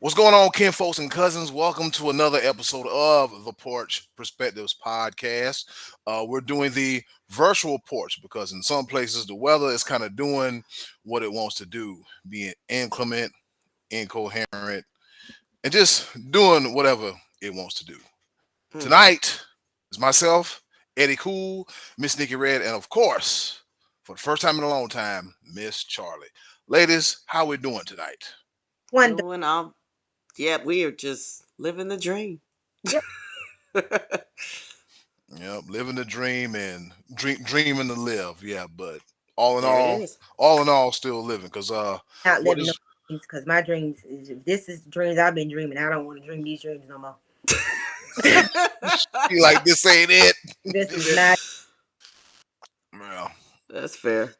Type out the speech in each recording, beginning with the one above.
What's going on, kin folks and cousins? Welcome to another episode of the Porch PursePectives podcast. We're doing the virtual porch because in some places the weather is kind of doing what it wants to do, being inclement, incoherent, and just doing whatever it wants to do. Hmm. Tonight is myself, Eddie Cool, Miss Nikki Red, and of course, for the first time in a long time, Miss Charlie. Ladies, how we doing tonight? Wonderful. Doing all. Yeah, we are just living the dream. Yep. Yep, living the dream and dreaming to live. Yeah, but There it is. all in all, still living. Cause Not what living no is dreams because my dreams is if this is dreams I've been dreaming. I don't want to dream these dreams no more. she like this ain't it? This This is ain't. not. Well, That's fair.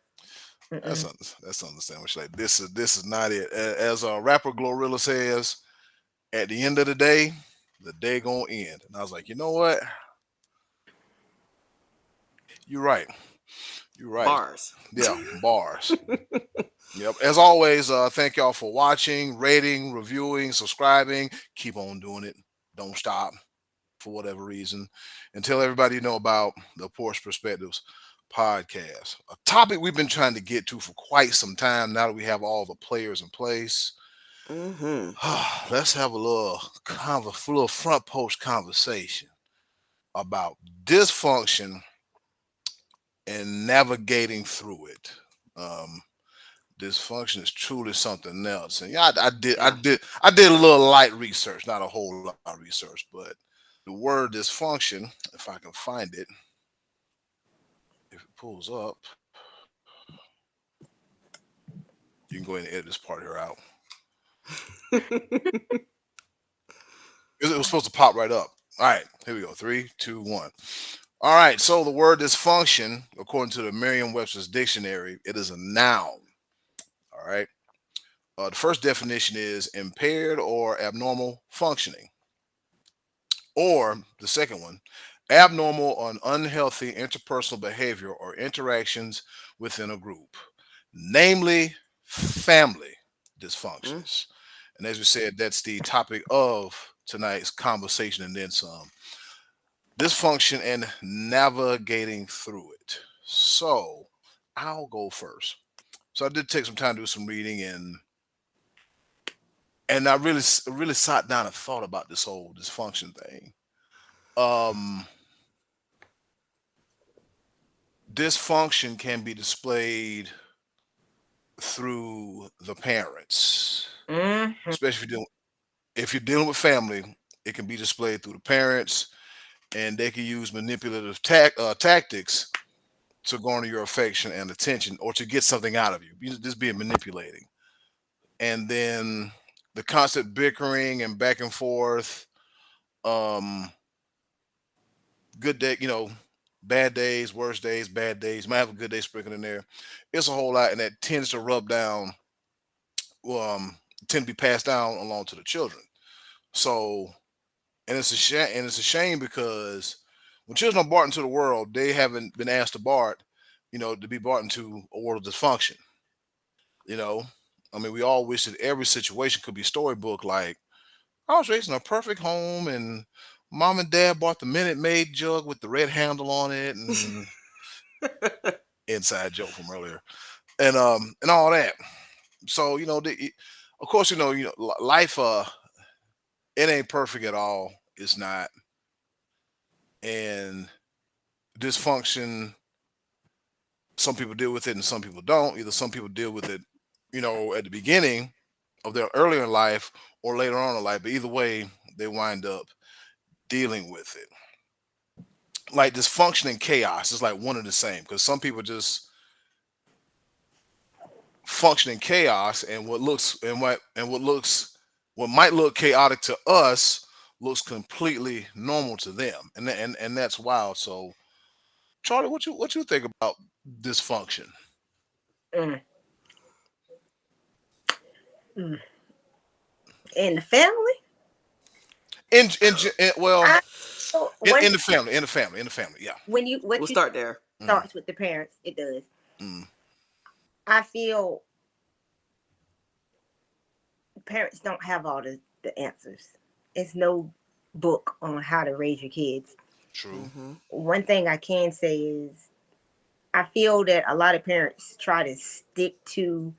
that's Mm-mm. that's understandable. She's like this is not it. As rapper Glorilla says, at the end of the day gonna end. And I was like, you know what? You're right. You're right. Bars. Yeah, bars. Yep. As always, thank y'all for watching, rating, reviewing, subscribing. Keep on doing it. Don't stop for whatever reason. And tell everybody you know about the Porch Perspectives podcast. A topic we've been trying to get to for quite some time now that we have all the players in place. Mm-hmm. Let's have a little front post conversation about dysfunction and navigating through it. Um, Dysfunction is truly something else. And yeah, Yeah. I did a little light research, not a whole lot of research, but the word dysfunction, if I can find it, if it pulls up, you can go ahead and edit this part here out. It was supposed to pop right up. All right, here we go. Three, two, one. All right, so the word dysfunction, according to the Merriam-Webster's dictionary, it is a noun. All right. The first definition is impaired or abnormal functioning. Or the second one, abnormal or unhealthy interpersonal behavior or interactions within a group, namely family Mm. dysfunctions. And as we said, that's the topic of tonight's conversation and then some. Dysfunction and navigating through it. So I'll go first. So I did take some time to do some reading and I really sat down and thought about this whole dysfunction thing. Um, Dysfunction can be displayed through the parents, Mm-hmm. especially if you're dealing with family. It can be displayed through the parents, and they can use manipulative tactics to garner your affection and attention, or to get something out of you. Just being manipulating, and then the constant bickering and back and forth. Um, Good day, bad days, worst days, bad days. Might have a good day sprinkled in there. It's a whole lot, and that tends to rub down um tend to be passed down along to the children. So, and it's a shame because when children are brought into the world, they haven't been asked to to be brought into a world of dysfunction. You know, I mean, we all wish that every situation could be storybook. Like I was raised in a perfect home, and mom and dad bought the Minute Maid jug with the red handle on it, and inside joke from earlier, and all that. So of course, life it ain't perfect at all. It's not. And dysfunction, some people deal with it and some people don't. Either some people deal with it, at the beginning of their earlier in life or later on in life. But either way, they wind up dealing with it. Like dysfunction and chaos is like one and the same because some people just function in chaos, and what might look chaotic to us looks completely normal to them, and that's wild. So Charlie, what you think about dysfunction? Mm. Mm. In the family, Well, I so one in the family, yeah. when you We'll what you start there. Mm, starts with the parents, it does. mm, I feel parents don't have all the the answers. It's no book on how to raise your kids. True. Mm-hmm. One thing I can say is I feel that a lot of parents try to stick to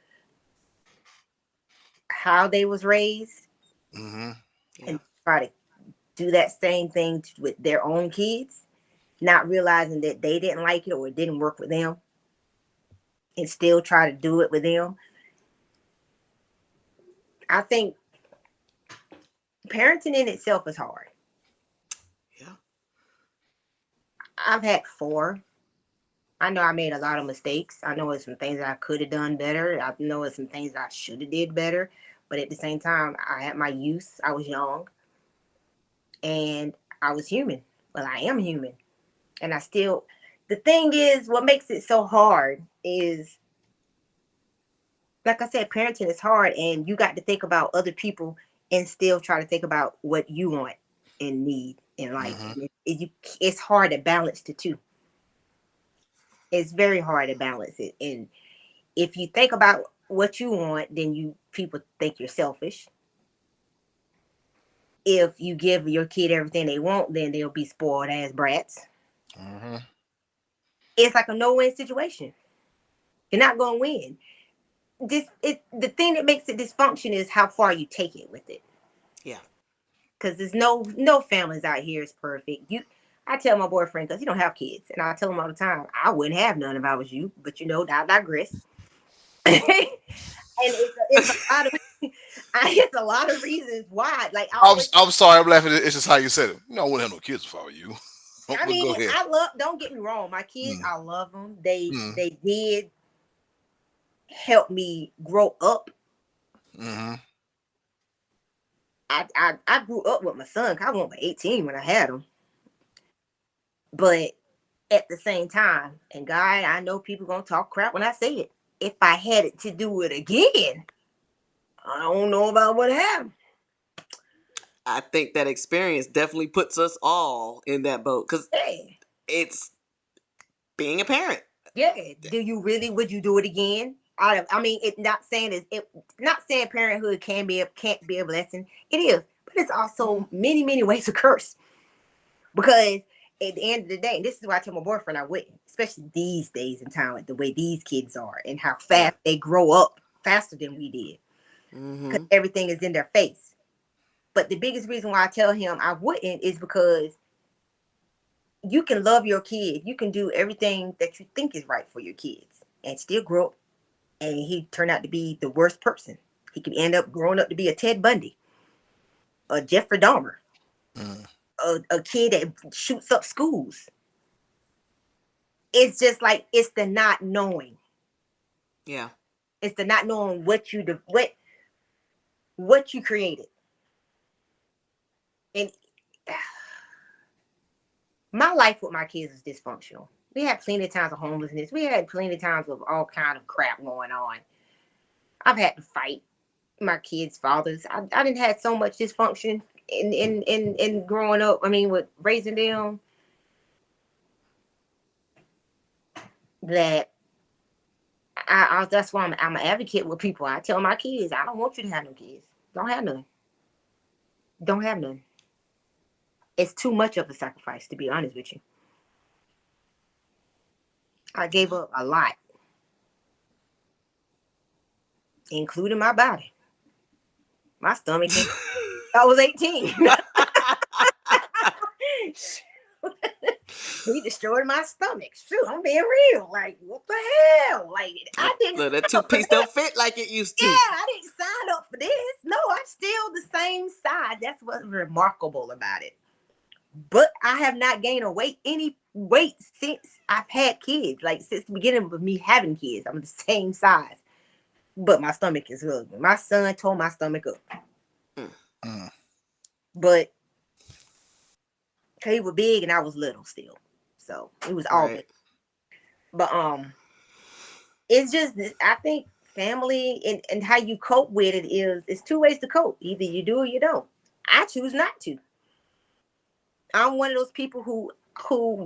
how they was raised Mm-hmm. Yeah. and try to do that same thing with their own kids, not realizing that they didn't like it or it didn't work with them, and still try to do it with them. I think parenting in itself is hard. Yeah. I've had four. I know I made a lot of mistakes. I know there's some things that I could have done better. I know there's some things that I should have did better. But at the same time, I had my youth. I was young and I was human. Well, I am human. And I still, the thing is, what makes it so hard is, like I said, parenting is hard and you got to think about other people and still try to think about what you want and need in life. Mm-hmm. And it's hard to balance the two. It's very hard to balance it. And if you think about what you want, then you people think you're selfish. If you give your kid everything they want, then they'll be spoiled as brats. Mm-hmm. It's like a no-win situation. You're not gonna win. The thing that makes it dysfunction is how far you take it with it. Yeah. Because there's no families out here is perfect. I tell my boyfriend because he don't have kids, and I tell him all the time, I wouldn't have none if I was you. But I digress. And it's a lot of it's a lot of reasons why. Like I always, I'm sorry. I'm laughing. It's just how you said it. You know, I wouldn't have no kids if I were you. I But go mean, ahead. I love. Don't get me wrong, my kids, Mm. I love them. They Mm. they did help me grow up. Mm-hmm. I grew up with my son. 'Cause I was 18 when I had him, but at the same time, and God, I know people gonna talk crap when I say it. If I had it to do it again, I don't know about what happened. I think that experience definitely puts us all in that boat because Yeah, it's being a parent. yeah. Do you really? Would you do it again? I mean, it not saying it not saying parenthood can't be a blessing. It is, but it's Mhm. also many ways to curse because at the end of the day, and this is why I tell my boyfriend I wouldn't, especially these days in time, like the way these kids are and how Yeah. fast they grow up faster than we did because Mm-hmm. everything is in their face. But the biggest reason why I tell him I wouldn't is because you can love your kid. You can do everything that you think is right for your kids and still grow up. And he turned out to be the worst person. He could end up growing up to be a Ted Bundy, a Jeffrey Dahmer, Mm. a kid that shoots up schools. It's just like it's the not knowing. Yeah. It's the not knowing what you created. And my life with my kids is dysfunctional. We had plenty of times of homelessness. We had plenty of times of all kind of crap going on. I've had to fight my kids' fathers. I didn't have so much dysfunction in growing up. I mean, with raising them that that's why I'm an advocate with people. I tell my kids, I don't want you to have no kids. Don't have none. Don't have none. It's too much of a sacrifice, to be honest with you. I gave Yeah. up a lot, including my body, my stomach. I was 18. He destroyed my stomach. Shoot, I'm being real. Like, what the hell? Like, I didn't Look, that sign two up for piece that. don't fit like it used Yeah, to. I didn't sign up for this. No, I'm still the same size. That's what's remarkable about it. But I have not gained any weight since I've had kids. Like since the beginning of me having kids, I'm the same size. But my stomach is ugly. My son tore my stomach up. Mm. Mm. But he was big and I was little still. So it was all big. Right. But it's just I think family and how you cope with it is it's two ways to cope. Either you do or you don't. I choose not to. I'm one of those people who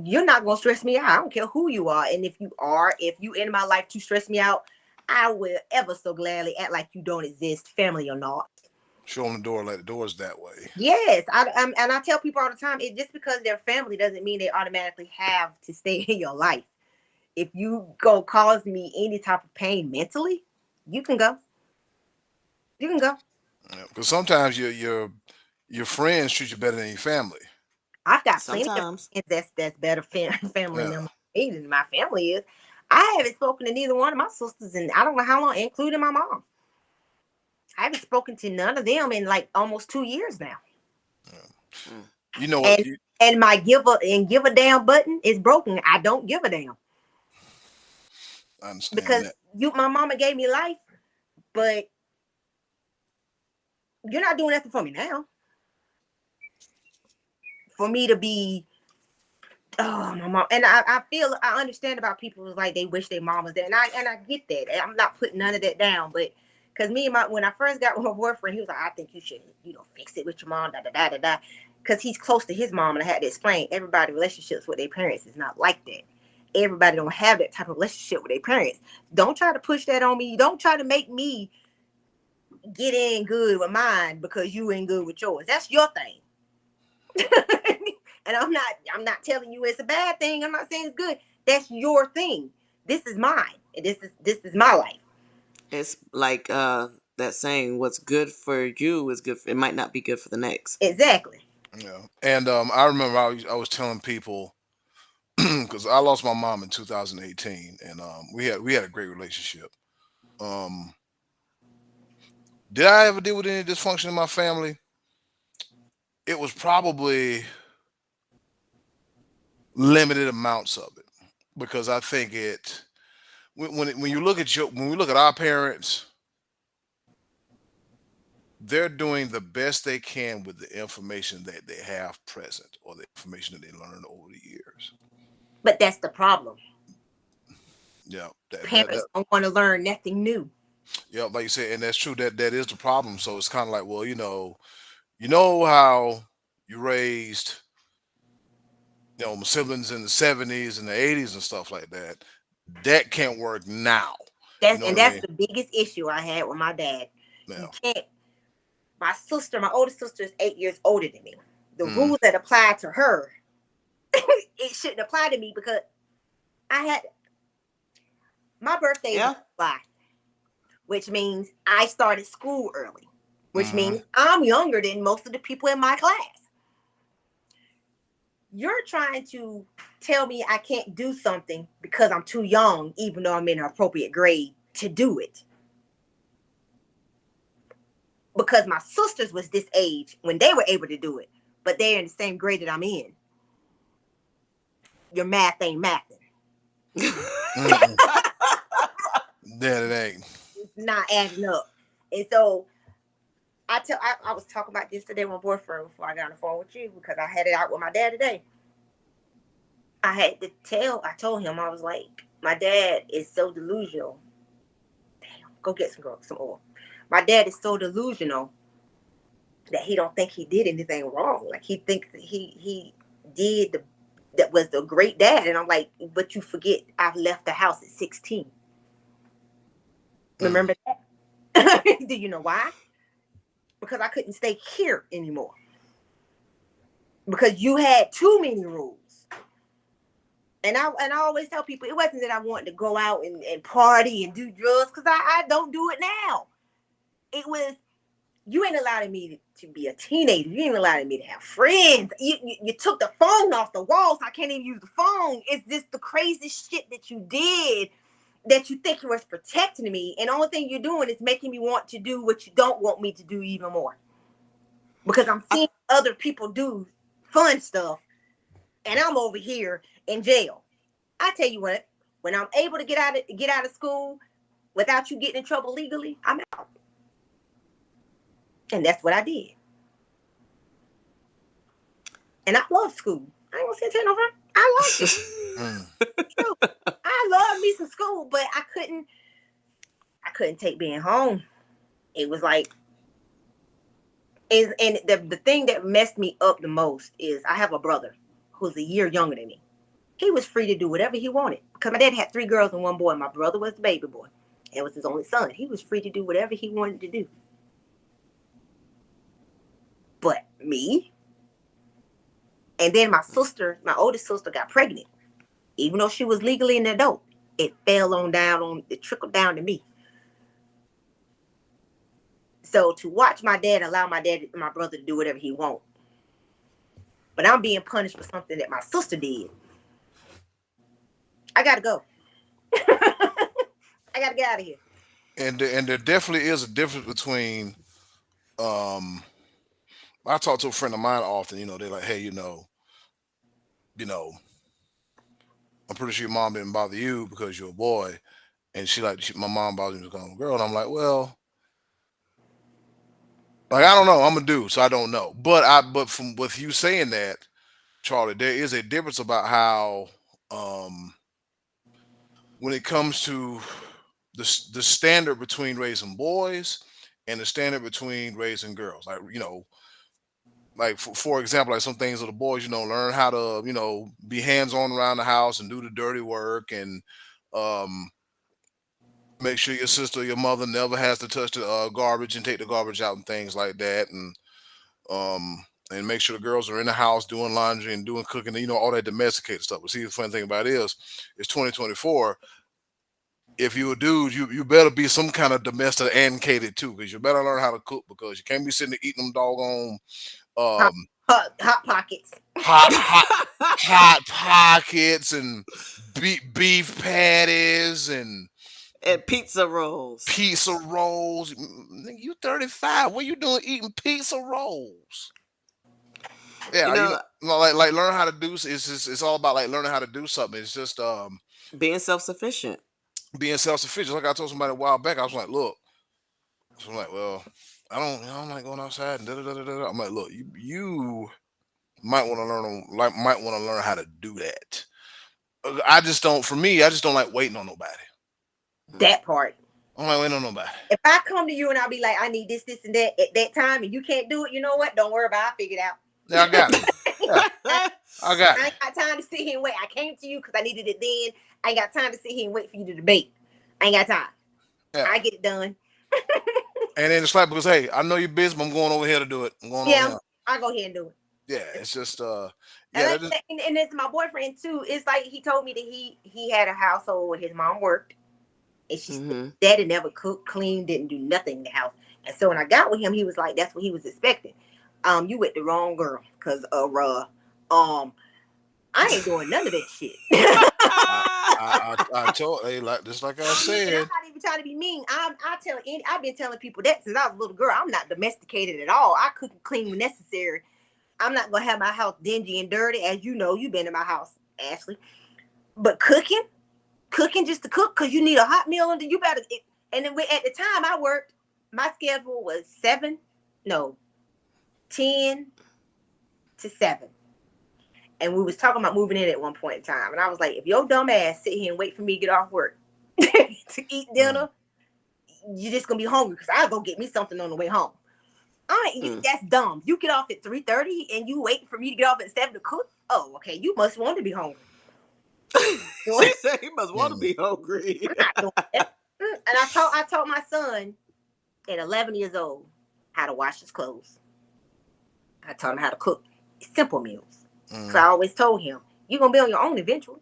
you're not gonna stress me out. I don't care who you are. And if you in my life to stress me out, I will ever so gladly act like you don't exist, family or not. Show them the door like the door's that way. Yes, and I tell people all the time, it just because they're family doesn't mean they automatically have to stay in your life. If you go cause me any type of pain mentally, you can go. You can go. Because sometimes your friends treat you better than your family. I've got plenty of Sometimes. friends that's better family Yeah. members than my family is. I haven't spoken to neither one of my sisters in I don't know how long, including my mom. I haven't spoken to none of them in like almost 2 years now. Yeah. Mm. You know what? And my give a damn button is broken. I don't give a damn I understand because that. my mama gave me life, but you're not doing nothing for me now. For me to be, oh my mom, and I feel I understand about people who's like they wish their mom was there, and I get that. I'm not putting none of that down, but because me and my when I first got with my boyfriend, he was like, I think you should fix it with your mom, da da da da da, because he's close to his mom, and I had to explain everybody relationships with their parents is not like that. Everybody don't have that type of relationship with their parents. Don't try to push that on me. Don't try to make me get in good with mine because you ain't good with yours. That's your thing. And I'm not telling you it's a bad thing. I'm not saying it's good. That's your thing. This is mine. And this is my life. It's like that saying, what's good for you is good for, it might not be good for the next. Exactly. Yeah. And I remember I was telling people because I lost my mom in 2018, and we had a great relationship. Um, did I ever deal with any dysfunction in my family? It was probably limited amounts of it because I think when you look at when we look at our parents, they're doing the best they can with the information that they have present or the information that they learned over the years. But that's the problem. Yeah, that Parents don't want to learn nothing new. yeah, like you said, and that's true. That is the problem. So it's kind of like, well, you know how you raised, my siblings in the 70s and the 80s and stuff like that. That can't work now. You That's know and what I that's mean? the biggest issue I had with my dad. You Now, can't. My oldest sister is 8 years older than me. The mm, rules that apply to her, it shouldn't apply to me because I had my birthday is in Yeah. July, which means I started school early, which mm-hmm, means I'm younger than most of the people in my class. You're trying to tell me I can't do something because I'm too young, even though I'm in an appropriate grade to do it. Because my sisters was this age when they were able to do it, but they're in the same grade that I'm in. Your math ain't mathing. mm-mm. That it ain't. It's not adding up. And so I was talking about this today with my boyfriend before I got on the phone with you because I had it out with my dad today. I told him, I was like, my dad is so delusional. Damn, go get some oil. My dad is so delusional that he don't think he did anything wrong. Like he thinks that he did that was the great dad. And I'm like, but you forget I've left the house at 16. Mm, Remember that? Do you know why? Because I couldn't stay here anymore. Because you had too many rules. And I always tell people it wasn't that I wanted to go out and party and do drugs because I don't do it now. It was you ain't allowing me to be a teenager. You ain't allowing me to have friends. You took the phone off the wall, so I can't even use the phone. It's just the craziest shit that you did that you think you was protecting me. And the only thing you're doing is making me want to do what you don't want me to do even more. Because I'm I, seeing other people do fun stuff and I'm over here in jail. I tell you what, when I'm able to get out of school without you getting in trouble legally, I'm out. And that's what I did. And I love school. I ain't gonna sit here no front. I liked it. mm. True. I love me some school, but I couldn't take being home. It was like is and the thing that messed me up the most is I have a brother who's a year younger than me. He was free to do whatever he wanted. Because my dad had three girls and one boy. My brother was the baby boy. It was his only son. He was free to do whatever he wanted to do. but me. And then my sister, my oldest sister, got pregnant. Even though she was legally an adult, it fell on down on it trickled down to me. So to watch my dad allow my brother to do whatever he want, but I'm being punished for something that my sister did. I gotta go. I gotta get out of here. And there definitely is a difference between um I talk to a friend of mine often, they're like, hey, you know, I'm pretty sure your mom didn't bother you because you're a boy. And my mom bothers me because I'm a girl. And I'm like, well, like, I don't know. I'm a dude, so I don't know. But from with you saying that, Charlie, there is a difference about how, um, when it comes to the standard between raising boys and the standard between raising girls. Like, like for example, like some things of the boys, learn how to, be hands on around the house and do the dirty work and um make sure your sister or your mother never has to touch the garbage and take the garbage out and things like that, um and make sure the girls are in the house doing laundry and doing cooking, all that domesticated stuff. But see, the funny thing about it is it's 2024. If you a dude, you better be some kind of domesticated too, because you better learn how to cook, because you can't be sitting there eating them doggone Hot, um hot pockets. hot hot pockets and beef patties and And pizza rolls. pizza rolls. Nigga, you 35. What you doing eating pizza rolls? You Yeah, know, like learn how to do. It's all about like learning how to do something. It's just being self sufficient. being self sufficient. Like I told somebody a while back, I was like, look, so I'm like, well, I don't like going outside and da da da da da. I'm like, look, you might want to might want to learn how to do that. I just don't. For me, I just don't like waiting on nobody. That part. I don't like waiting on nobody. If I come to you and I'll be like, I need this, this, and that at that time, and you can't do it, you know what? Don't worry about it. I'll figure it out. Yeah, I got it. Yeah, I got I it. ain't got time to sit here and wait. I came to you because I needed it then. I ain't got time to sit here and wait for you to debate. I ain't got time. Yeah. I get it done. And then it's like, because hey, I know you're busy, but I'm going over here to do it. I'm going over Yeah, here. I go ahead and do it. Yeah, it's just And yeah, like that is. that, and it's my boyfriend too. It's like he told me that he had a household where his mom worked, and Hmm. daddy never cooked, cleaned, didn't do nothing in the house. And so when I got with him, he was like, "That's what he was expecting." You with the wrong girl, cause I ain't doing none of that shit. I told, hey, like just like I And I'm said. not even trying to be mean. I've been telling people that since I was a little girl. I'm not domesticated at all. I cook and clean when necessary. I'm not gonna have my house dingy and dirty, as you know. You've been in my house, Ashley. But cooking just to cook, cause you need a hot meal, and you better. And then at the time I worked, my schedule was 10 to 7, and we was talking about moving in at one point in time. And I was like, if your dumb ass sit here and wait for me to get off work to eat Mm, dinner, you're just gonna be hungry because I'll go get me something on the way home. Mm. That's dumb. You get off at 3:30 and you wait for me to get off at 7 to cook. Oh, okay. You must want to be hungry. She said he must want to mm, be hungry. I'm not doing that. And I taught my son at 11 years old how to wash his clothes. I taught him how to cook simple meals. Cause I mm. always told him, you're gonna be on your own eventually.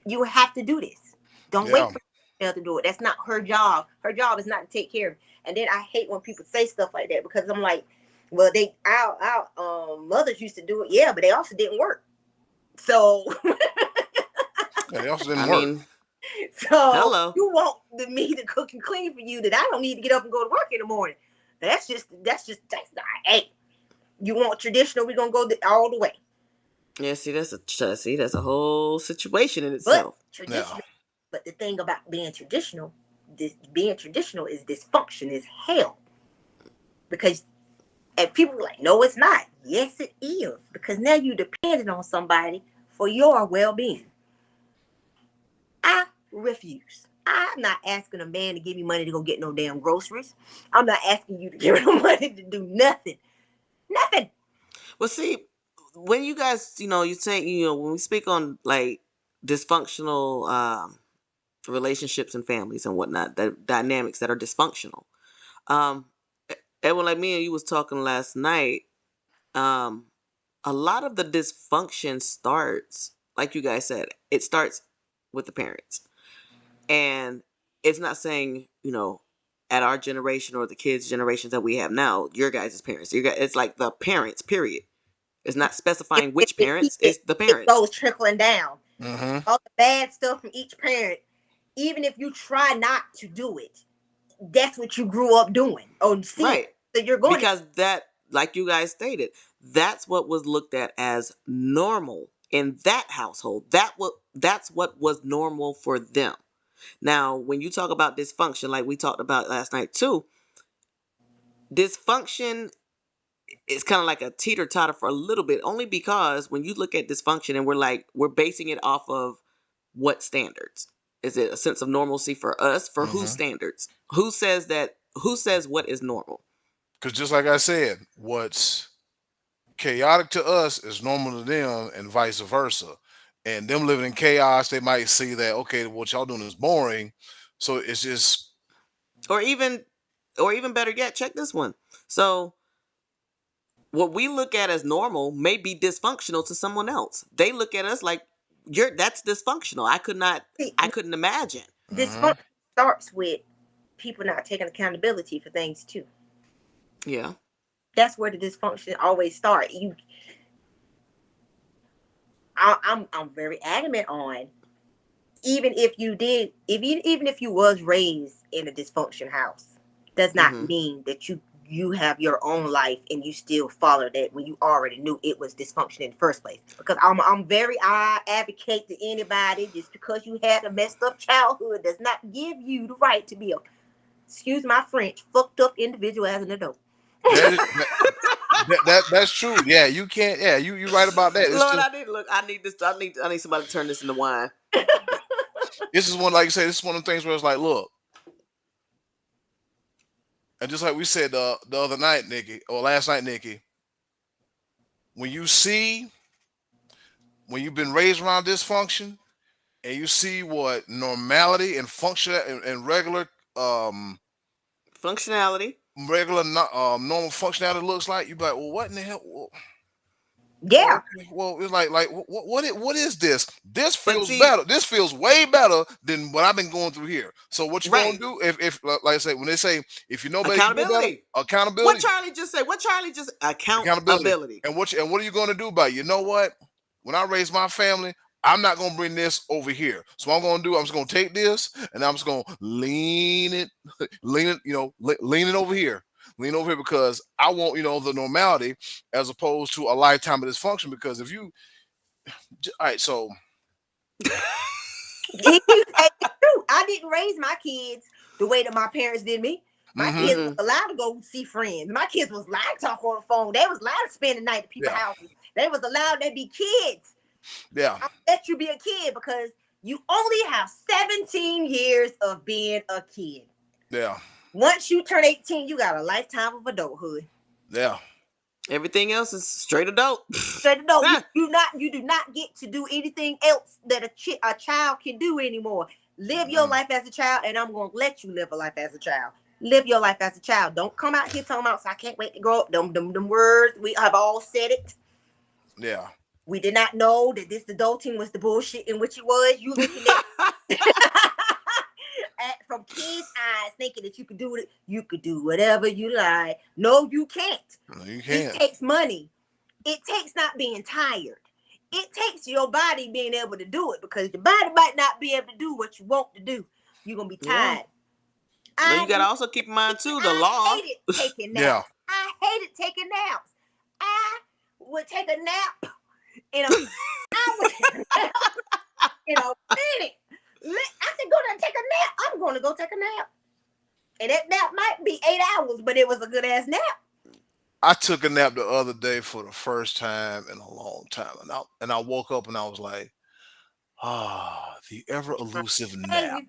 You have to do this. Don't Yeah, wait for her to do it. That's not her job. Her job is not to take care of it. And then I hate when people say stuff like that because I'm like, well, our mothers used to do it, yeah, but they also didn't work. So yeah. They also I didn't work. mean, so hello. you want me to cook and clean for you that I don't need to get up and go to work in the morning. That's not hey. You want traditional, we're gonna go all the way. Yeah, that's a whole situation in But itself. Yeah, traditional, but the thing about being traditional is dysfunction is hell. Because and people are like, no, it's not. Yes, it is. Because now you're dependent on somebody for your well being. I refuse. I'm not asking a man to give me money to go get no damn groceries. I'm not asking you to give him money to do nothing. Nothing. Well, see, when you guys, you say, when we speak on like dysfunctional relationships and families and whatnot, the dynamics that are dysfunctional. Um, And when like me and you was talking last night, um, a lot of the dysfunction starts, like you guys said, it starts with the parents. And it's not saying, at our generation or the kids' generations that we have now, your guys' parents. It's like the parents, period. It's not specifying which parents, it's the It parents. goes trickling down. Mm-hmm. All the bad stuff from each parent, even if you try not to do it, that's what you grew up doing or seeing. Right. So you're going to Because that, like you guys stated, that's what was looked at as normal in that household. That's what was normal for them. Now, when you talk about dysfunction, like we talked about last night too, dysfunction is kind of like a teeter totter for a little bit, only because when you look at dysfunction and we're basing it off of what standards? Is it a sense of normalcy for us? For whose Mm-hmm. standards? Who says that? Who says what is normal? Because just like I said, what's chaotic to us is normal to them, and vice versa. And them living in chaos, they might see that okay, what y'all doing is boring. So it's just Or even better yet, check this one. So what we look at as normal may be dysfunctional to someone else. They look at us like that's dysfunctional. see. I couldn't imagine. mm-hmm. Dysfunction starts with people not taking accountability for things too. Yeah. That's where the dysfunction always starts. I'm very adamant on, even if you did, even if you was raised in a dysfunction house, does not Mhm. mean that you have your own life and you still follow that when you already knew it was dysfunction in the first place. Because I advocate to anybody, just because you had a messed up childhood does not give you the right to be a, excuse my French, fucked up individual as an adult. that, is, that's true. Yeah, you can't. Yeah, you right about that. It's Lord, just I need look. I need this. I need somebody to turn this into wine. this is one like you say. This is one of the things where it's like, look, and just like we said the other night, Nikki, or last night, Nikki, when you see when you've been raised around dysfunction and you see what normality and function and um Functionality. normal functionality looks like, you be like, well, what in the hell? Well, Yeah. okay. Well, it's like what is this? This But feels see, better. This feels way better than what I've been going through here. So what you gonna right. do if like I say when they say if you know better, you know better. Accountability. What Accountability, Charlie just said. What Charlie just accountability, accountability. and what are you gonna do about it? You know what? When I raise my family, I'm not gonna bring this over here. So what I'm gonna do, I'm just gonna take this and I'm just gonna lean it, lean it over here. Lean over here because I want, the normality as opposed to a lifetime of dysfunction. Because if you all right, so It's true. I didn't raise my kids the way that my parents did me. My mm-hmm, kids was Mm-mm. allowed to go see friends. My kids was allowed to talk on the phone. They was allowed to spend the night at people's yeah, houses. They was allowed to be kids. yeah, I'll let you be a kid because you only have 17 years of being a kid. yeah, Once you turn 18, you got a lifetime of adulthood. yeah, Everything else is straight adult. So no, you do not get to do anything else that a child can do anymore. Live your mm-hmm, life as a child, and I'm gonna let you live a life as a child. Live your life as a child. Don't come out here talking about, so I can't wait to grow up. Them words, we have all said it. yeah, We did not know that this adulting was the bullshit in which it was. You looking at from kids' eyes, thinking that you could do it. You could do whatever you like. No, you can't. no, you It can't, takes money. It takes not being tired. It takes your body being able to do it, because your body might not be able to do what you want to do. You're gonna be Yeah. tired. Now you I gotta also keep in mind too the I law. hated taking yeah, naps. I hated taking naps. I would take a nap in a I would take a nap in a minute. I said, go down and take a nap. I'm going to go take a nap. And that nap might be 8 hours, but it was a good ass nap. I took a nap the other day for the first time in a long time, and I woke up and I was like, the ever I elusive tell nap. you,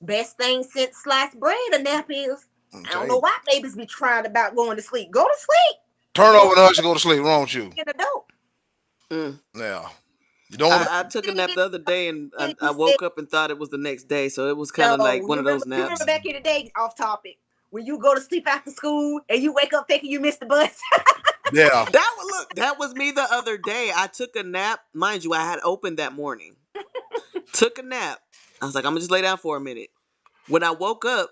best thing since sliced bread, a nap is. I don't know Okay, why babies be trying about going to sleep. Go to sleep. turn You over and hush and go to sleep. Wrong with you? an adult. Mm. Yeah, you don't want to. I took a nap the other day and And I you said woke up and thought it was the next day, so it was kind of no. like one of those You remember naps. back in the day, off topic. when you go to sleep after school and you wake up thinking you missed the bus. Yeah. That was me the other day. I took a nap. Mind you, I had opened that morning. Took a nap. I was like, I'm gonna just lay down for a minute. When I woke up,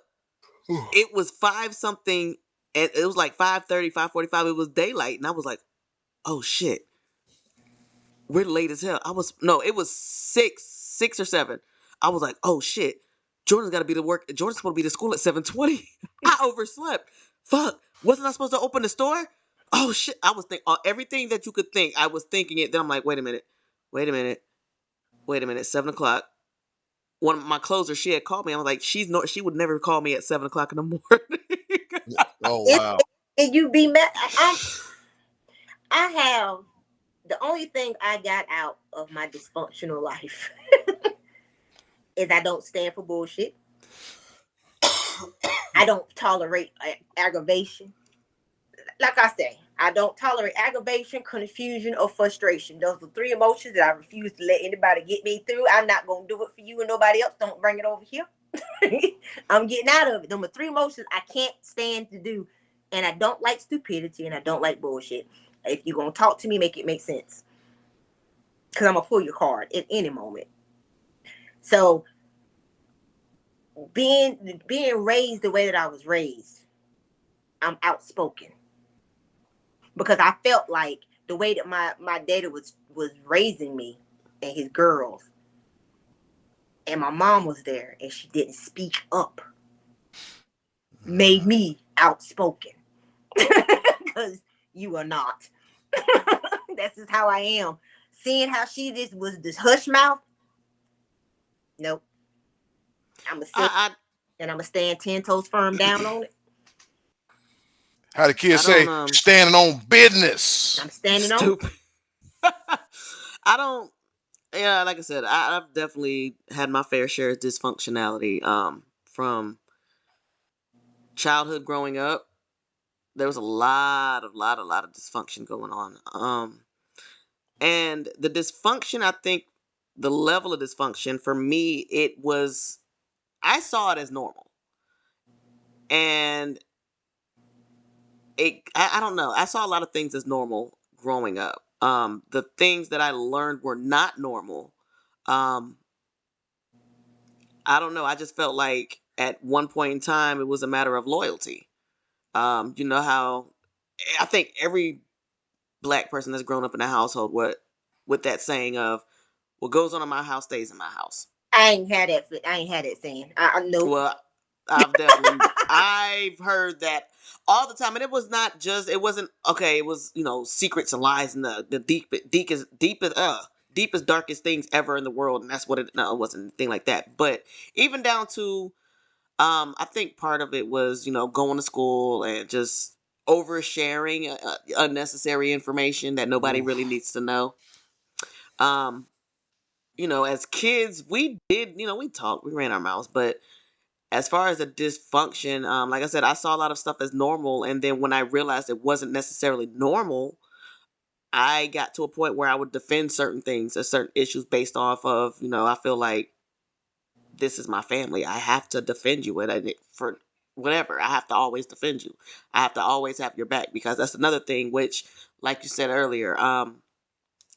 it was five something, and it was like 5:30, 5:45. It was daylight, and I was like, oh shit, we're late as hell. I was no, it was six or seven. I was like, oh shit, Jordan's got to be to work. Jordan's supposed to be to school at 7:20. I overslept. Fuck, wasn't I supposed to open the store? Oh shit, I was thinking everything that you could think. I was thinking it. Then I'm like, wait a minute, wait a minute, wait a minute. 7 o'clock. One of my closers, she had called me. I was like, she would never call me at 7 o'clock in the morning. Oh and, wow. and you be mad. I have the only thing I got out of my dysfunctional life is I don't stand for bullshit. I don't tolerate aggravation. Like I say, I don't tolerate aggravation, confusion, or frustration. Those are three emotions that I refuse to let anybody get me through. I'm not gonna do it for you and nobody else. Don't bring it over here. I'm getting out of it. Number three emotions I can't stand to do. And I don't like stupidity and I don't like bullshit. If you're gonna talk to me, make it make sense. Cause I'm gonna pull your card at any moment. So being raised the way that I was raised, I'm outspoken. Because I felt like the way that my daddy was raising me and his girls, and my mom was there and she didn't speak up, made me outspoken. Because you are not. That's just how I am. Seeing how she just was this hush mouth, nope. I'm gonna stand I and I'm gonna stand 10 toes firm down on it. How the kids I don't say, standing on business. I'm standing on it. stupid. I don't. Yeah, like I said, I've definitely had my fair share of dysfunctionality. From childhood growing up, there was a lot of dysfunction going on. And the dysfunction, I think, the level of dysfunction for me, it was I saw it as normal, and I don't know. I saw a lot of things as normal growing up. The things that I learned were not normal. Um, I don't know. I just felt like at one point in time it was a matter of loyalty. You know how I think every black person that's grown up in a household with that saying of what goes on in my house stays in my house. I ain't had that. I ain't had that saying. I nope. Well, I've heard that all the time, and it was not just it wasn't okay. It was secrets and lies and the deepest darkest things ever in the world, and that's what it. No, it wasn't anything like that. But even down to I think part of it was going to school and just oversharing unnecessary information that nobody really Oof. needs to know. Um, as kids, we did we talked, we ran our mouths, but as far as the dysfunction, like I said, I saw a lot of stuff as normal, and then when I realized it wasn't necessarily normal, I got to a point where I would defend certain things or certain issues based off of I feel like this is my family. I have to defend you, and for whatever, I have to always defend you. I have to always have your back because that's another thing which, like you said earlier,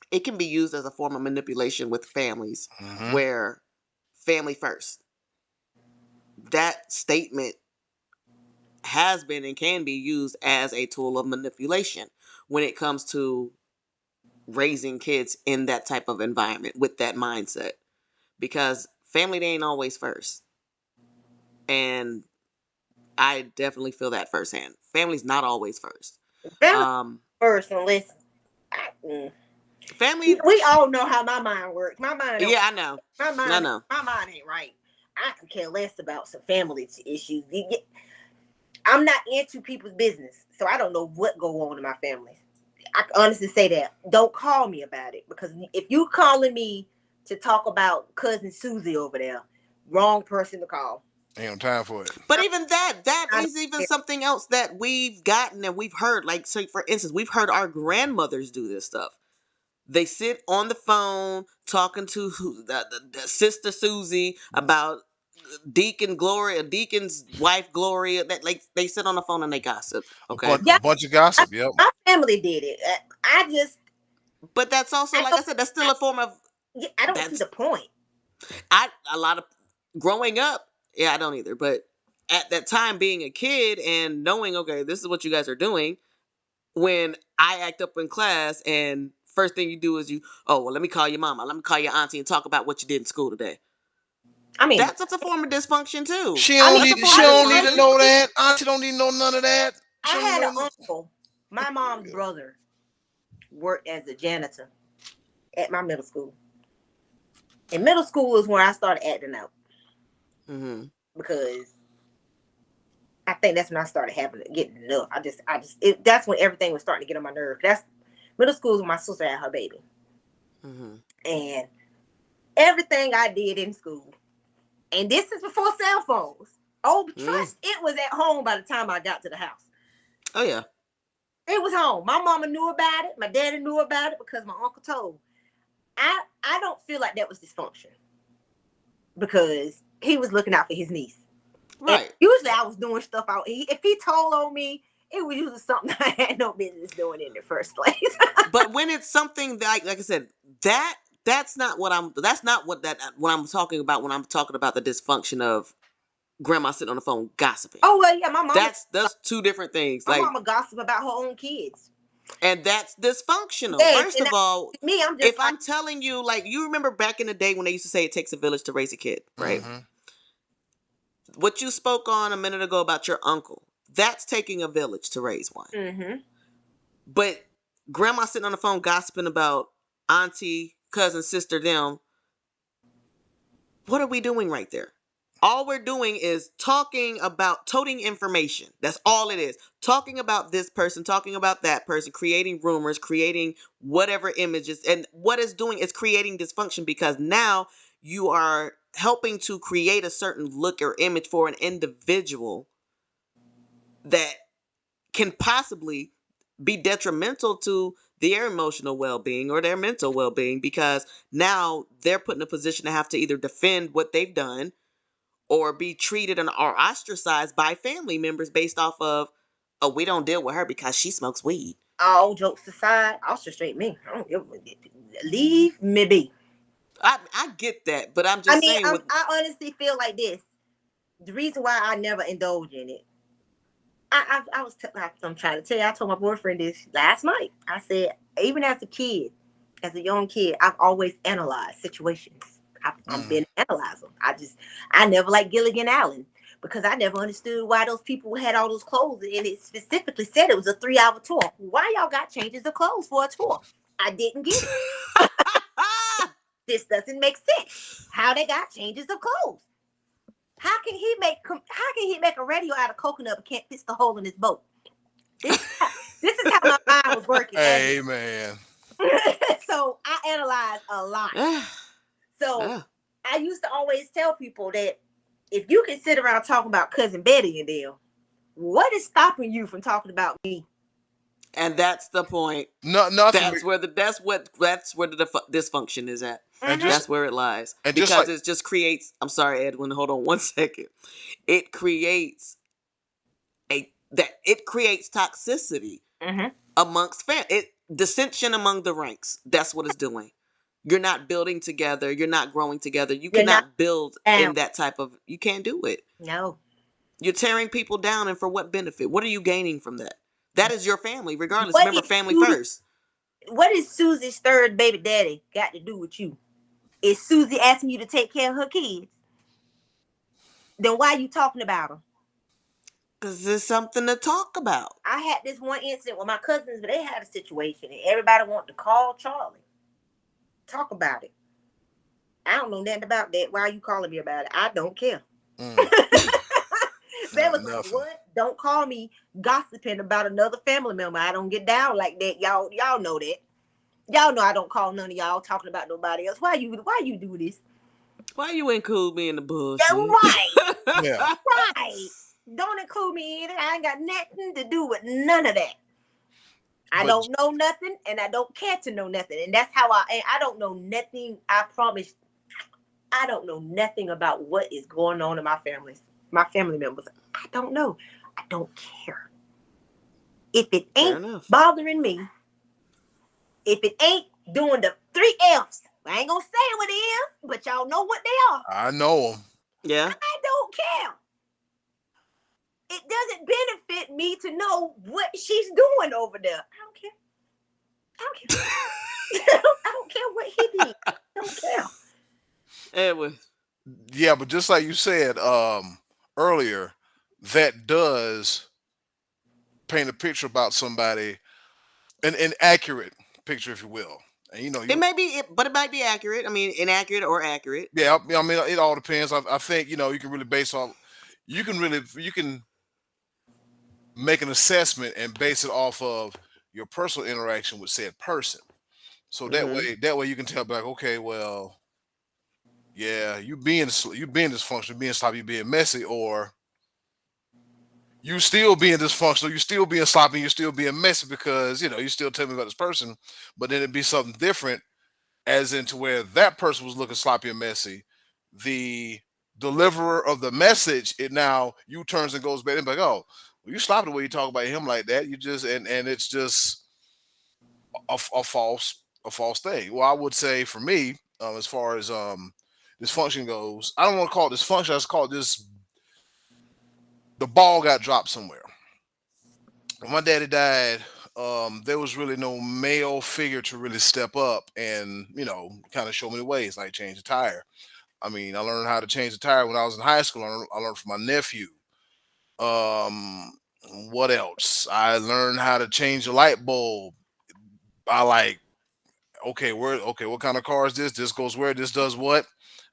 it can be used as a form of manipulation with families, Hmm. where family first. That statement has been and can be used as a tool of manipulation when it comes to raising kids in that type of environment with that mindset, because family, they ain't always first, and I definitely feel that firsthand. Family's not always first. Family um first, unless I, mm. Family. We all know how my mind works. My mind don't. Yeah, I know. My I mind. know. My mind ain't right. I can care less about some family issues. I'm not into people's business, so I don't know what go on in my family. I can honestly say that. Don't call me about it because if you calling me to talk about cousin Susie over there, wrong person to call. Ain't no time for it. But even that I don't is even care. something else that we've gotten and we've heard. Like, say for instance, we've heard our grandmothers do this stuff. They sit on the phone talking to the sister Susie about Deacon's wife Gloria, that like they sit on the phone and they gossip. Okay, A Yeah, bunch of gossip. Yep. my family did it. I just, but that's also, I like I don't, said, that's I, still a form of yeah, I don't see that's the point. I a lot of growing up. Yeah, I don't either. But at that time, being a kid and knowing, okay, this is what you guys are doing. When I act up in class, and first thing you do is oh well, let me call your mama, let me call your auntie, and talk about what you did in school today. I mean, That's a form of dysfunction too. She I don't mean, That's a need. form She of I mean, don't need to dysfunction. know that. Auntie don't need to know none of that. She I don't need had to an know. uncle. My mom's brother worked as a janitor at my middle school. And middle school is where I started acting out Mm-hmm. because I think that's when I started getting enough. That's when everything was starting to get on my nerve. That's middle school is when my sister had her baby, Mm-hmm. and everything I did in school, and this is before cell phones. Oh, Mm. trust it was at home by the time I got to the house. Oh yeah. It was home. My mama knew about it. My daddy knew about it because my uncle told. I don't feel like that was dysfunction because he was looking out for his niece. And Right. usually I was doing stuff out. If he told on me, it was usually something I had no business doing in the first place. But when it's something that, like I said, that that's not what I'm. That's not what I'm talking about when I'm talking about the dysfunction of grandma sitting on the phone gossiping. Oh well, yeah, That's two different things. my Like, mama gossip about her own kids. and that's dysfunctional. Yes, First and of all, me, I'm if just like, I'm telling you, like, you remember back in the day when they used to say it takes a village to raise a kid, right? Mm-hmm. What you spoke on a minute ago about your uncle, that's taking a village to raise one. mm-hmm. But grandma sitting on the phone gossiping about auntie, cousin, sister, them, what are we doing right there? All we're doing is talking about toting information. That's all it is. Talking about this person, talking about that person, creating rumors, creating whatever images. And what it's doing is creating dysfunction because now you are helping to create a certain look or image for an individual that can possibly be detrimental to their emotional well-being or their mental well-being because now they're put in a position to have to either defend what they've done or be treated or ostracized by family members based off of, oh, we don't deal with her because she smokes weed. All jokes aside, I'll just straight me. I don't give leave me be. I get that, but I'm I just mean, saying with I honestly feel like this. The reason why I never indulge in it, I'm trying to tell you, I told my boyfriend this last night. I said, even as a kid, as a young kid, I've always analyzed situations. I'm Mm-hmm. been an analyzer. I never liked Gilligan Allen because I never understood why those people had all those clothes and it specifically said it was a 3 hour tour. Why y'all got changes of clothes for a tour? I didn't get it. This doesn't make sense. How they got changes of clothes? How can he make a radio out of coconut but can't fix the hole in his boat? This is how my mind was working as Hey man. so I analyzed a lot. ah, So ah. I used to always tell people that if you can sit around talking about cousin Betty and them, what is stopping you from talking about me? And that's the point. No, nothing. That's where the dysfunction is at. And Mm-hmm. That's where it lies just because like it just creates. I'm sorry, Edwin. Hold on one second. It creates it creates toxicity Mm-hmm. amongst dissension among the ranks. That's what it's doing. You're not building together. You're not growing together. You You're not cannot build down. in that type of. You can't do it. No. You're tearing people down, and for what benefit? What are you gaining from that? That is your family, regardless. What Remember, is family Susie, first. what is Susie's third baby daddy got to do with you? Is Susie asking you to take care of her kids? Then why are you talking about them? Because there's something to talk about. I had this one incident with my cousins, but they had a situation and everybody wanted to call Charlie. Talk about it. I don't know nothing about that. Why are you calling me about it? I don't care. mm, They was like, nothing. "What? Don't call me gossiping about another family member. I don't get down like that. Y'all know that. Y'all know I don't call none of y'all talking about nobody else. Why you do this? Why you include me in the Yeah, bullshit? right, Yeah. right. Don't include me in it. I ain't got nothing to do with none of that. I But don't know nothing, and I don't care to know nothing. And that's how I don't know nothing. I promise. I don't know nothing about what is going on in my family members. I don't know. I don't care. If it Fair ain't enough. bothering me, if it ain't doing the three F's, I ain't gonna say what it is, but y'all know what they are. I know them. Yeah. I don't care. It doesn't benefit me to know what she's doing over there. I don't care. I don't care. I don't care what he did. I don't care. Edwin. Yeah, but just like you said earlier, that does paint a picture about somebody, an accurate picture, if you will. And It may be, but it might be accurate. I mean, inaccurate or accurate. yeah, I mean, it all depends. I think you can really base off. You can make an assessment and base it off of your personal interaction with said person. So Mm-hmm. that way you can tell back, okay, well, yeah, you being dysfunctional, being sloppy, you being messy, or you still being dysfunctional, you still being sloppy, you still being messy because you still tell me about this person, but then it'd be something different, as into where that person was looking sloppy and messy. The deliverer of the message, it now you turns and goes back and like, oh, well, you sloppy the way you talk about him like that. You just and it's just a false thing. Well, I would say for me, as far as dysfunction goes, I don't want to call it dysfunction. I just call it this: the ball got dropped somewhere. When my daddy died, there was really no male figure to really step up and kind of show me the ways, like change the tire. I mean, I learned how to change the tire when I was in high school. I learned from my nephew. Um, what else? I learned how to change a light bulb. I like, okay, what kind of car is this? This goes where? This does what?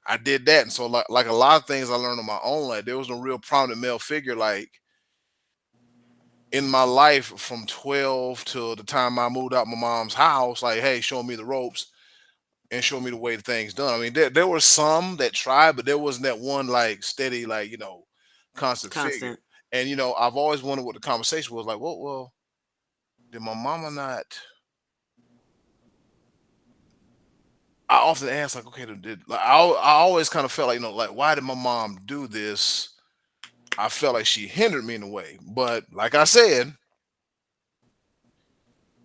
I did that, and so like a lot of things I learned on my own. Like there was no real prominent male figure like in my life from 12 till the time I moved out my mom's house. Like, hey, show me the ropes and show me the way the things done. I mean, there were some that tried, but there wasn't that one like steady, like constant figure. Constant. And I've always wondered what the conversation was like. Well, did my mama not? I often ask like, okay, like, I always kind of felt like like why did my mom do this? I felt like she hindered me in a way, but like I said,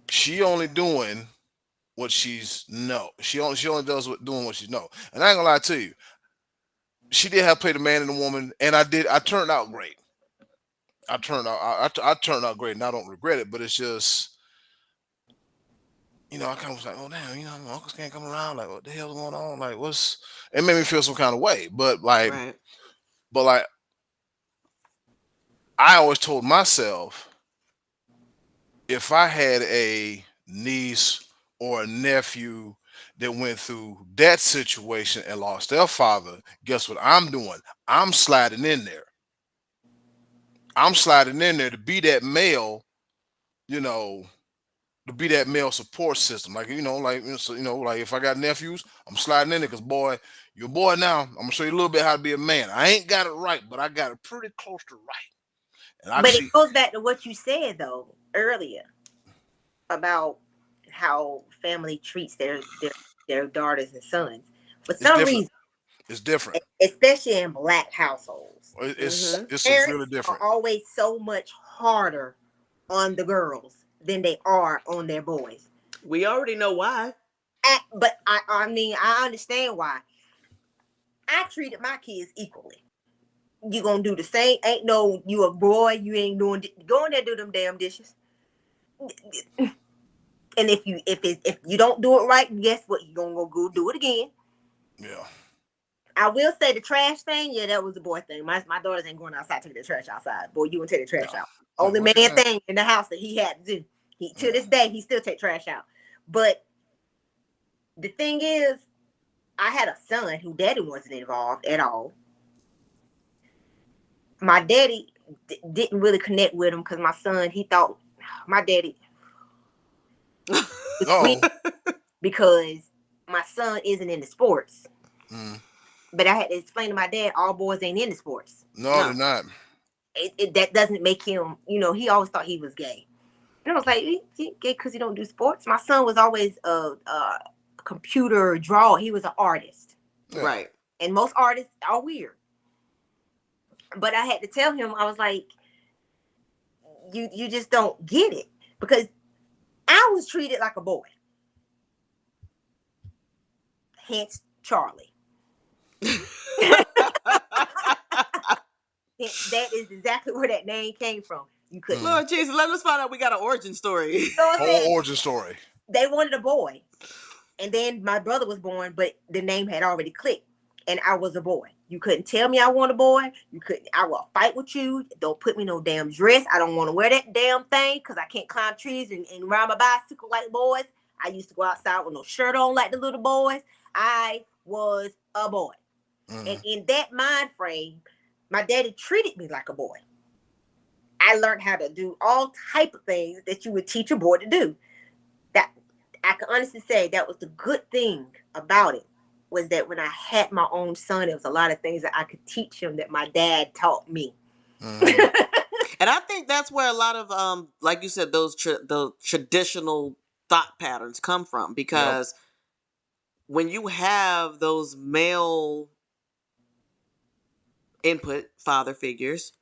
she only doing what she's know. She only does doing what she know. And I ain't gonna lie to you, she did have played a man and a woman, and I turned out great. I turned out great, and I don't regret it. But it's just I kind of was like, oh damn, my uncles can't come around. Like, what the hell's going on? Like, what's? It made me feel some kind of way. Right. But like, I always told myself, if I had a niece or a nephew that went through that situation and lost their father, guess what I'm doing? I'm sliding in there. I'm sliding in there to be that male, you know, to be that male support system. Like, like if I got nephews, I'm sliding in there because boy, you're a boy now. I'm gonna show you a little bit how to be a man. I ain't got it right, but I got it pretty close to right. And I can But it see goes back to what you said though earlier about how family treats their daughters and sons. For it's some different. reason, It's different. especially in black households, It's Mm-hmm. it's really parents are different. always so much harder on the girls than they are on their boys. We already know why. But I mean, I understand why. I treated my kids equally. You gonna do the same? Ain't no you a boy? You ain't doing. Go in there do them damn dishes. And if you don't do it right, guess what? You gonna go do it again. Yeah. I will say the trash thing, yeah, that was a boy thing. My daughters ain't going outside to take the trash outside. Boy, you gonna take the Yeah. trash out. Like, Only what man you think? thing in the house that he had to do. He to Yeah. this day he still take trash out. But the thing is, I had a son who daddy wasn't involved at all. My daddy didn't really connect with him because my son he thought my daddy was weird Oh. because my son isn't into sports. Mm. But I had to explain to my dad all boys ain't into sports. No, they're No. not. That doesn't make him, he always thought he was gay. And I was like, he gay because he don't do sports. My son was always a computer drawer. He was an artist. Yeah. Right. And most artists are weird. But I had to tell him, I was like, you just don't get it. Because I was treated like a boy. Hence Charlie. That is exactly where that name came from. You couldn't. Mm. Lord Jesus, let us find out we got an origin story. So I'm saying Whole origin story. they wanted a boy. And then my brother was born, but the name had already clicked. And I was a boy. You couldn't tell me I want a boy. You couldn't. I will fight with you. Don't put me no damn dress. I don't want to wear that damn thing because I can't climb trees and ride my bicycle like boys. I used to go outside with no shirt on like the little boys. I was a boy. And Mm. in that mind frame, my daddy treated me like a boy. I learned how to do all type of things that you would teach a boy to do. That I can honestly say that was the good thing about it, was that when I had my own son, there was a lot of things that I could teach him that my dad taught me. Mm-hmm. And I think that's where a lot of like you said, those traditional thought patterns come from, Yep. because when you have those male input father figures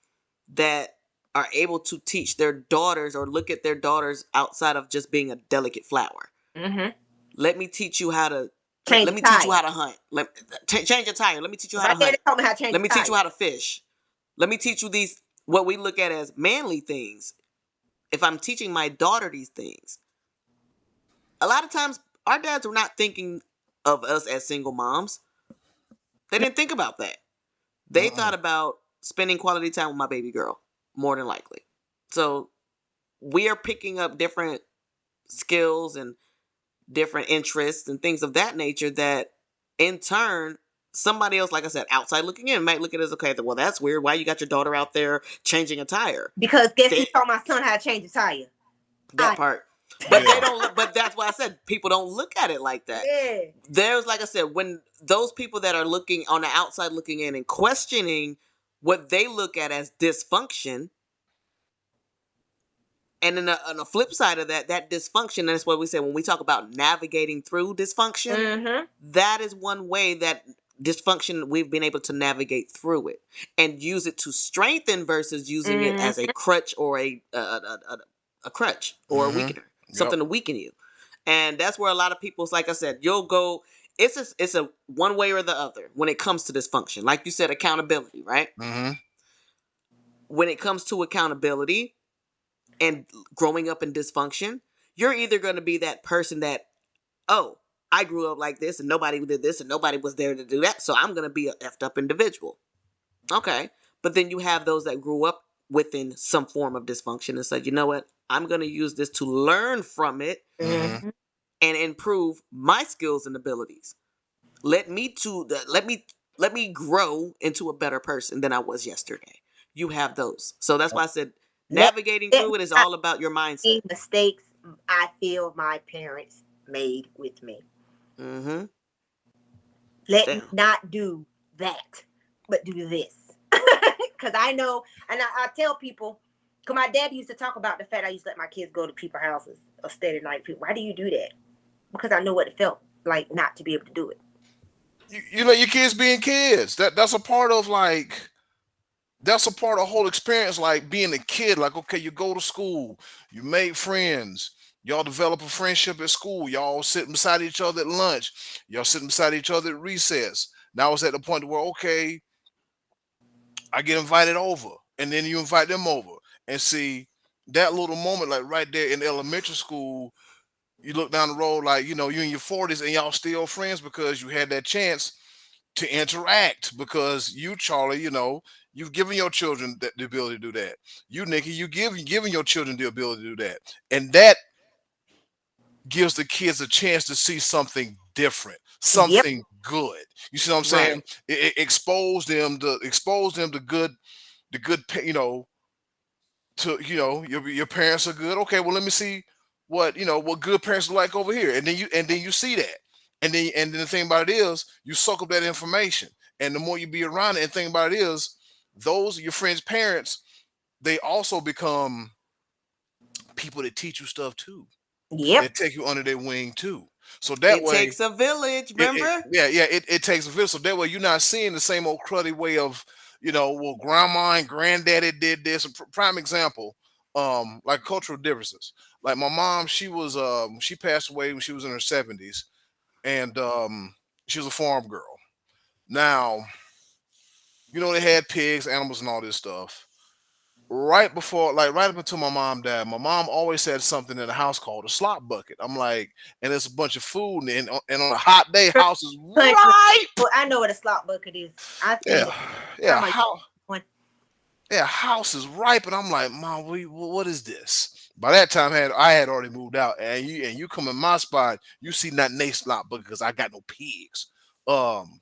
that are able to teach their daughters or look at their daughters outside of just being a delicate flower. Mm-hmm. Let me teach you how to Change let a me teach you tire. how to hunt. Change your tire. Let me teach you how My to daddy hunt. told me how to change Let a me teach you tire. how to fish. Let me teach you these what we look at as manly things. If I'm teaching my daughter these things, a lot of times our dads were not thinking of us as single moms. They didn't think about that. They Mm-mm. thought about spending quality time with my baby girl, more than likely. So we are picking up different skills and different interests and things of that nature that in turn somebody else, like I said, outside looking in, might look at it as, okay, well, that's weird. Why you got your daughter out there changing a tire? Because guess who They, taught my son how to change a tire? that I. part. But they Yeah. don't look, but that's why I said people don't look at it like that. Yeah. There's, like I said, when those people that are looking on the outside looking in and questioning what they look at as dysfunction, and then on the flip side of that, that dysfunction, and that's what we say when we talk about navigating through dysfunction, Mm-hmm. that is one way that dysfunction, we've been able to navigate through it and use it to strengthen versus using it as a Mm-hmm. crutch or a crutch or a Mm-hmm. weakener, Yep. something to weaken you. And that's where a lot of people's, like I said, you'll go, it's a one way or the other when it comes to dysfunction. Like you said, accountability, right? Mm-hmm. When it comes to accountability and growing up in dysfunction, you're either going to be that person that, oh, I grew up like this and nobody did this and nobody was there to do that, so I'm going to be a effed up individual. Okay. But then you have those that grew up within some form of dysfunction and said, you know what? I'm going to use this to learn from it Mm-hmm. Mm-hmm. and improve my skills and abilities. Let me to let me grow into a better person than I was yesterday. You have those. So that's why I said Let, navigating let me through it is not all about your mindset. make mistakes I feel my parents made with me. Mm-hmm. Let me Damn. not do that, but do this. Because I know, and I tell people, because my dad used to talk about the fact I used to let my kids go to people's houses or stay the night. Why do you do that? Because I know what it felt like not to be able to do it. You let your kids being kids. That's a part of like that's a part of the whole experience, like being a kid. Like, okay, you go to school, you make friends, y'all develop a friendship at school, y'all sitting beside each other at lunch, y'all sitting beside each other at recess. Now it's at the point where, okay, I get invited over, and then you invite them over, and see that little moment, like right there in elementary school. You look down the road, like you in your 40s, and y'all still friends because you had that chance to interact. Because you, Charlie, you've given your children the ability to do that. You, Nikki, giving your children the ability to do that, and that gives the kids a chance to see something different, Yep. something good. You see what I'm saying? Right. It expose them to good, the good, to your parents are good. Okay, well, let me see what good parents are like over here, and then you see that, and then the thing about it is you soak up that information, and the more you be around it, and the thing about it is those your friends' parents, they also become people that teach you stuff too. Yep. They take you under their wing too. So that It way, takes a village, remember? it takes a village. So that way, you're not seeing the same old cruddy way of, well, grandma and granddaddy did this. A prime example, like cultural differences. Like my mom, she passed away when she was in her 70s, and she was a farm girl. Now, they had pigs, animals, and all this stuff. Right before, like right up until my mom died, my mom always had something in the house called a slop bucket. I'm like, and it's a bunch of food, and on a hot day, house is Country. ripe. Well, I know what a slop bucket is. I've seen Yeah, it. yeah, Grandma used how, one. yeah, house is ripe, and I'm like, Mom, what is this? By that time, I had already moved out, and you come in my spot, you see not Nate slop bucket because I got no pigs. Um,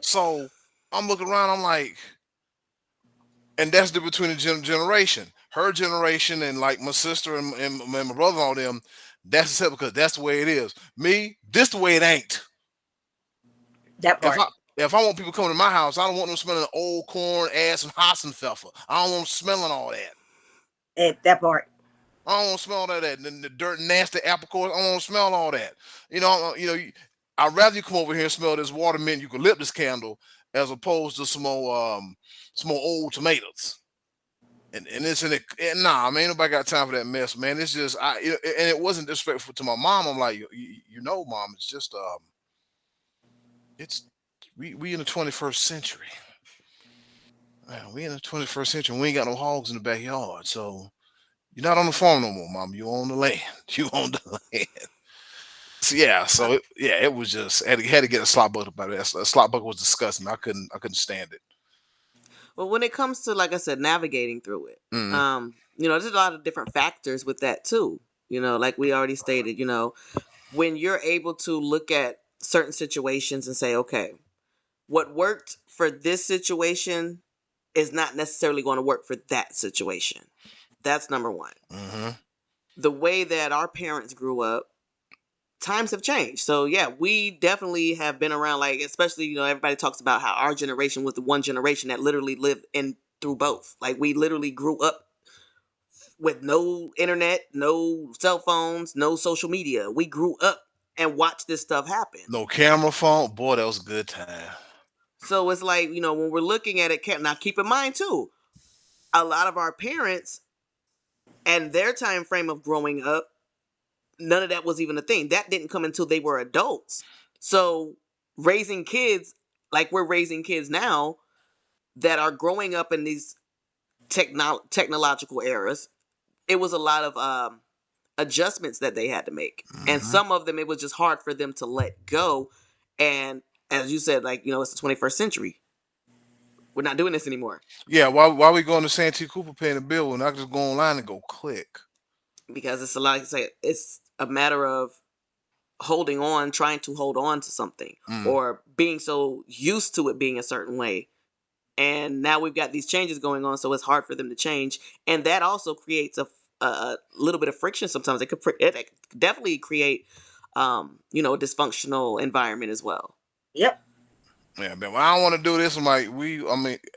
so I'm looking around, I'm like, and that's the between the generation, her generation, and like my sister and my brother and all them. That's the because that's the way it is. Me, this the way it ain't. That If part. I if I want people coming to my house, I don't want them smelling old corn, ass, and Hassenpfeffer. I don't want them smelling all that. That part. I don't want to smell all that. And the dirt, nasty apple cores. I don't want to smell all that. I'd rather you come over here and smell this water mint eucalyptus candle as opposed to some more old tomatoes. And it's in it. And nah, man, ain't nobody got time for that mess, man. It's just and it wasn't disrespectful to my mom. I'm like, mom, it's just it's we in the 21st century. Man, we in the 21st century. We ain't got no hogs in the backyard, so you're not on the farm no more, mom. You on the land. You on the land. So yeah, it was just had to get a slot bucket about it. A slot bucket was disgusting. I couldn't stand it. Well, when it comes to, like I said, navigating through it, Mm, there's a lot of different factors with that too. Like we already stated, when you're able to look at certain situations and say, okay, what worked for this situation is not necessarily going to work for that situation. That's number one. hmm The way that our parents grew up, times have changed. So yeah, we definitely have been around, like, especially, everybody talks about how our generation was the one generation that literally lived in through both. Like we literally grew up with no internet, no cell phones, no social media. We grew up and watched this stuff happen. No camera phone. Boy, that was a good time. So it's like, when we're looking at it, now keep in mind too, a lot of our parents and their time frame of growing up, none of that was even a thing. That didn't come until they were adults. So raising kids like we're raising kids now that are growing up in these technological eras, it was a lot of adjustments that they had to make. And hmm some of them, it was just hard for them to let go. And as you said, like, it's the 21st century. We're not doing this anymore Yeah, why we going to Santee Cooper paying the bill when I just go online and go click? because it's a lot, like, it's a matter of holding on, trying to hold on to something, Mm. or being so used to it being a certain way. And now we've got these changes going on, so it's hard for them to change. And that also creates a little bit of friction sometimes. It could definitely create, a dysfunctional environment as well. Yep. Yeah, man. When I don't want to do this,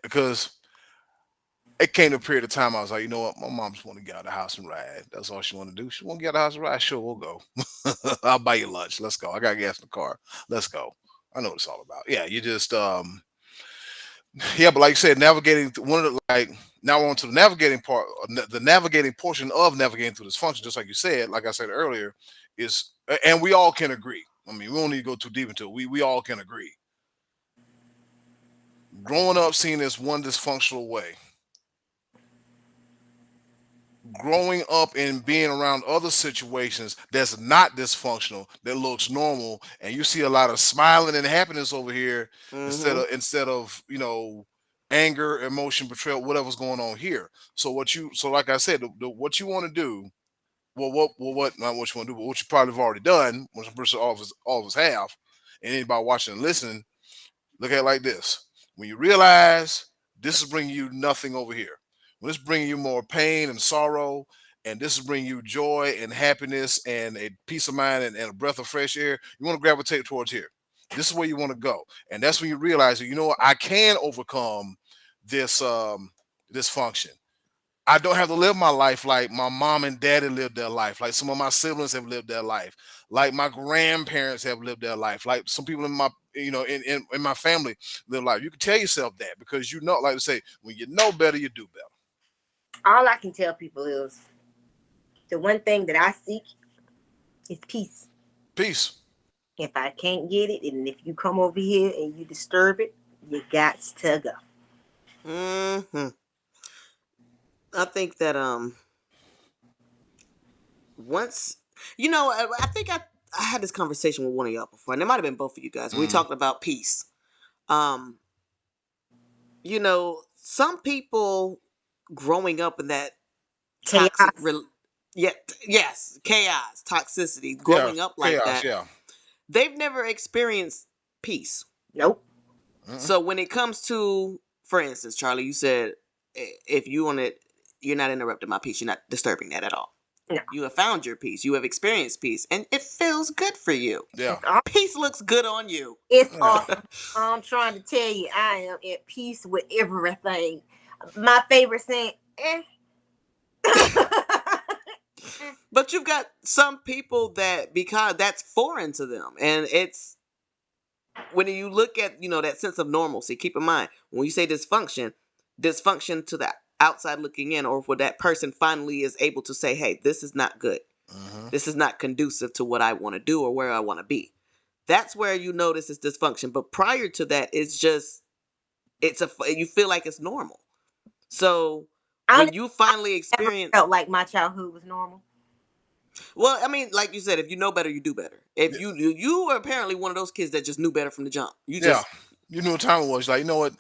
because it came to a period of time I was like, you know what, my mom just want to get out of the house and ride. That's all she want to do. She want to get out of the house and ride. Sure, we'll go. I'll buy you lunch. Let's go. I got gas in the car. Let's go. I know what it's all about. Yeah, you just yeah, but like you said, navigating one of the like now on to the navigating part, the navigating portion of navigating through this function, just like you said, like I said earlier, is and we all can agree. I mean, we don't need to go too deep into it. We all can agree. Growing up seeing this one dysfunctional way, growing up and being around other situations that's not dysfunctional, that looks normal, and you see a lot of smiling and happiness over here instead Mm-hmm. of anger, emotion, betrayal, whatever's going on here. So like I said, what you want to do, what not what you want to do, but what you probably have already done, which I'm pretty sure all of us have, and anybody watching and listening, look at it like this. When you realize this is bringing you nothing over here, when it's bringing you more pain and sorrow, and this is bringing you joy and happiness and a peace of mind and a breath of fresh air, you want to gravitate towards here. This is where you want to go. And that's when you realize that, I can overcome this this function. I don't have to live my life like my mom and daddy lived their life, like some of my siblings have lived their life, like my grandparents have lived their life, like some people in my in my family live life. You can tell yourself that because you know, like I say, when you know better, you do better. All I can tell people is the one thing that I seek is peace. Peace. If I can't get it, and if you come over here and you disturb it, you got to go. Hmm. I think that once I think I had this conversation with one of y'all before, and it might have been both of you guys. We Mm, talked about peace. Um, some people growing up in that toxic, Chaos. yeah, yes, chaos, toxicity, yeah, growing up like chaos. that, Yeah. they've never experienced peace. Nope. Mm, So when it comes to, for instance, Charlie, you said if you want it, you're not interrupting my peace. You're not disturbing that at all. No. You have found your peace. You have experienced peace, and it feels good for you. yeah. It's awesome. Peace looks good on you. It's Yeah. awesome. I'm trying to tell you, I am at peace with everything. My favorite saying, eh. But you've got some people that, because that's foreign to them, and it's when you look at that sense of normalcy. Keep in mind when you say dysfunction to the outside looking in, or when that person finally is able to say, hey, this is not good, Hmm. this is not conducive to what I want to do or where I want to be. That's where you notice it's dysfunction. But prior to that, it's just, you feel like it's normal. So I when you finally never experience, felt like my childhood was normal. well, I mean, like you said, if you know better, you do better. If Yeah. you were apparently one of those kids that just knew better from the jump. You Yeah. just, You knew what time it was. Like, you know what?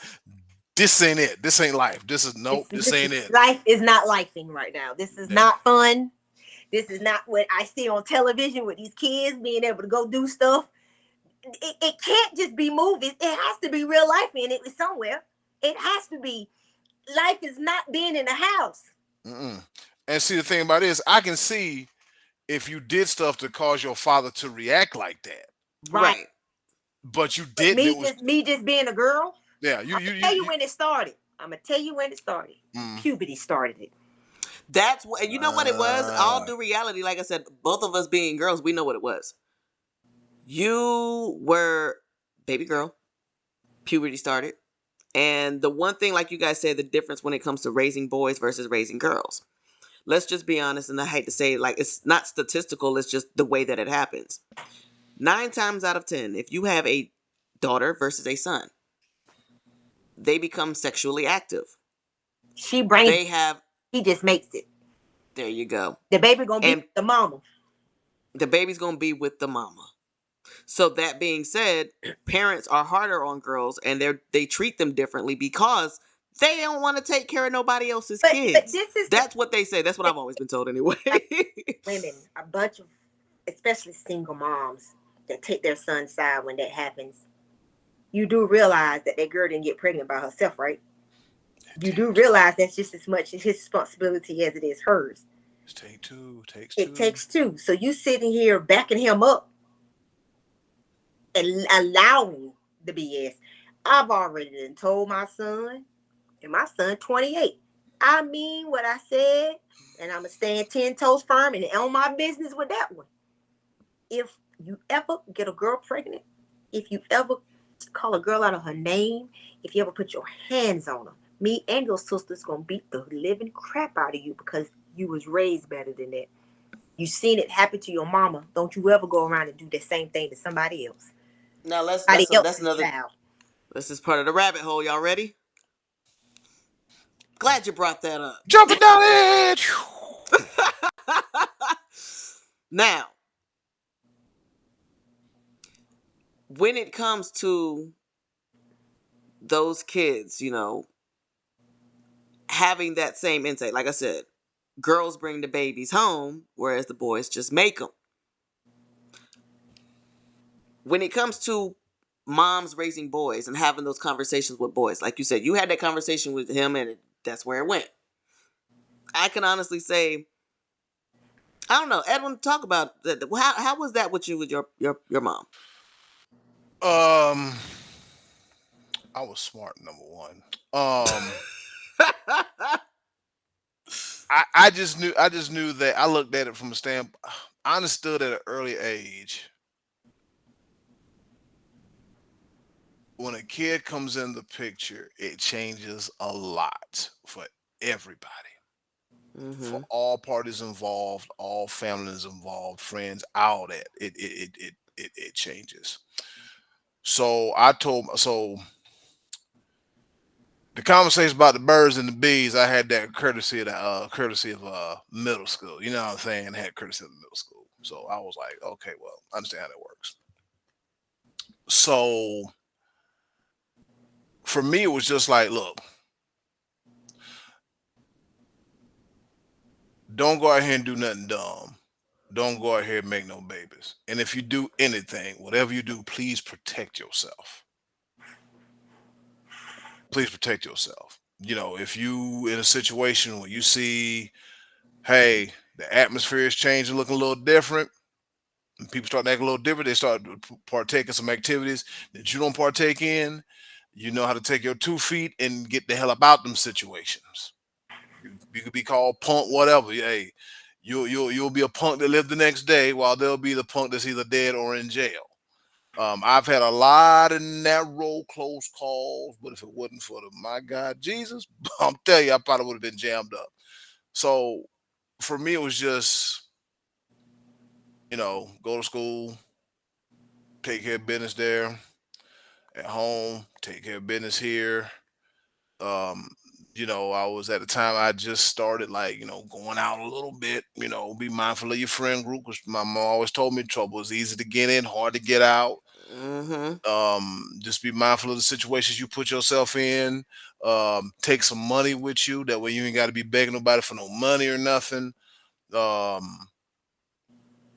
This ain't it. This ain't life. This is This, nope. This this is, ain't it. life is not lifing right now. This is Yeah. not fun. This is not what I see on television with these kids being able to go do stuff. It can't just be movies. It has to be real life in it somewhere. It has to be. Life is not being in the house. Mm-mm. And see, the thing about it is, I can see if you did stuff to cause your father to react like that, Right. right. but you But didn't. It me was just me just being a girl, yeah. I'm gonna tell you when it started. I'm gonna tell you when it started. Mm, Puberty started it. That's what, and you know what it was? All uh, due reality, like I said, both of us being girls, we know what it was. You were baby girl, puberty started. And the one thing, like you guys said, the difference when it comes to raising boys versus raising girls. Let's just be honest, and I hate to say it, like, it's not statistical, it's just the way that it happens. 9 times out of 10, if you have a daughter versus a son, they become sexually active. She brings it. They have, He just makes it. there you go. The baby gonna be And with the mama. the baby's gonna be with the mama. So that being said, parents are harder on girls, and they treat them differently because they don't want to take care of nobody else's But kids. this is the That's what they say. That's what thing I've always been told anyway. about women. A bunch of, especially single moms, that take their son's side when that happens. You do realize that that girl didn't get pregnant by herself, right? You do take two. realize that's just as much his responsibility as it is hers. Take two. Takes It two. takes two. So you sitting here backing him up and allowing the BS. I've already done told my son, and my son 28. I mean what I said, and I'm gonna stand 10 toes firm and on my business with that one. If you ever get a girl pregnant, if you ever call a girl out of her name, if you ever put your hands on her, me and your sister's gonna beat the living crap out of you because you was raised better than that. You seen it happen to your mama. Don't you ever go around and do the same thing to somebody else. Now Somebody that's else's another. child. This is part of the rabbit hole. Y'all ready? Glad you brought that up. Jumping down it. Now, when it comes to those kids, having that same insight, like I said, girls bring the babies home, whereas the boys just make them. When it comes to moms raising boys and having those conversations with boys, like you said, you had that conversation with him, and that's where it went. I can honestly say, I don't know, Edwin. Talk about that. How was that with you with your mom? Um, I was smart. Number one. Um, I just knew that I looked at it from a stand. I understood at an early age when a kid comes in the picture, it changes a lot for everybody, for Mhm. all parties involved, all families involved, friends, all that. It changes. So the conversation about the birds and the bees, I had that courtesy of middle school. You know what I'm saying? I had courtesy of middle school. So I was like, okay, well, I understand how that works. So for me, it was just like, look, don't go out here and do nothing dumb. Don't go out here and make no babies. And if you do anything, whatever you do, please protect yourself. Please protect yourself. If you in a situation where you see, hey, the atmosphere is changing, looking a little different, and people start acting a little different, they start to partake in some activities that you don't partake in. You know how to take your 2 feet and get the hell about them situations. You could be called punk, whatever. Hey, you'll be a punk that live the next day, while they'll be the punk that's either dead or in jail. I've had a lot of narrow, close calls, but if it wasn't for my God Jesus, I'm telling you, I probably would have been jammed up. So for me, it was just, go to school, take care of business there, at home, take care of business here. Um, I was at the time I just started, like, going out a little bit, be mindful of your friend group, because my mom always told me trouble is easy to get in, hard to get out. Mhm. Just be mindful of the situations you put yourself in. Take some money with you, that way you ain't got to be begging nobody for no money or nothing. um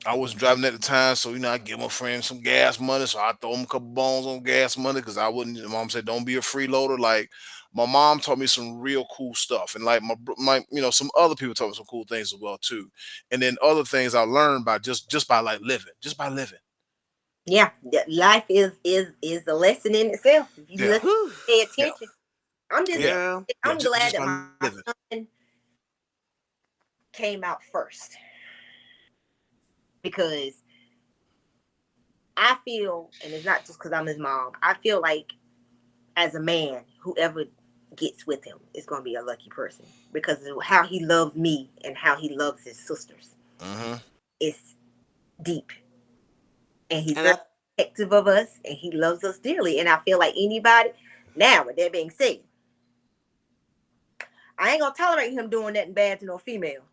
I wasn't driving at the time, so I give my friend some gas money, so I throw him a couple bones on gas money, because I wouldn't. Mom said, "Don't be a freeloader." Like, my mom taught me some real cool stuff, and like my some other people taught me some cool things as well too. And then other things I learned by just by like living, just by living. Yeah, life is a lesson in itself. If you Yeah, listen, Whew. pay yeah, attention. I'm just yeah, Girl. yeah. I'm Just glad just that by my living. son came out first because I feel, and it's not just because I'm his mom. I feel like as a man, whoever gets with him is going to be a lucky person because of how he loves me and how he loves his sisters. Hmm. It's deep, and he's And very I protective of us, and he loves us dearly. And I feel like anybody. Now, with that being said, I ain't gonna tolerate him doing nothing bad to no female.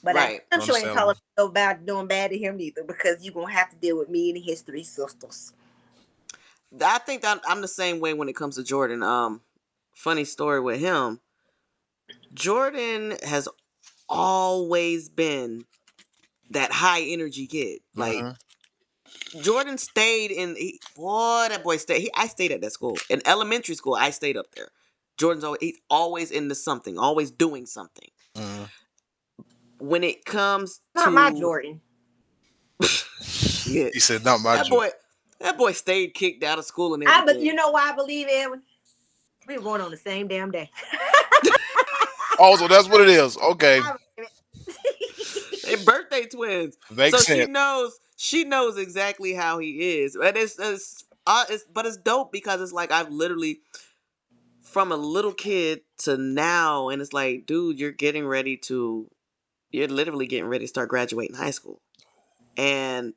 But I right. damn sure ain't Understandable. tolerate nobody doing bad to him neither because you're gonna have to deal with me and his three sisters. I think that I'm the same way when it comes to Jordan. Funny story with him. Jordan has always been that high energy kid. Like, Hmm. Jordan stayed boy, that boy stayed. I stayed at that school in elementary school. I stayed up there. He's always into something, always doing something. Hmm. When it comes Not my to Jordan. shit, He said, "Not my that joint." boy, that boy stayed kicked out of school and But you everything. know why I believe Edwin? We were born on the same damn day. Also, that's what it is. Okay, I believe it. They birthday twins, so makes sense. she knows exactly how he is, and but it's dope because it's like I've literally from a little kid to now, and it's like, dude, you're literally getting ready to start graduating high school, and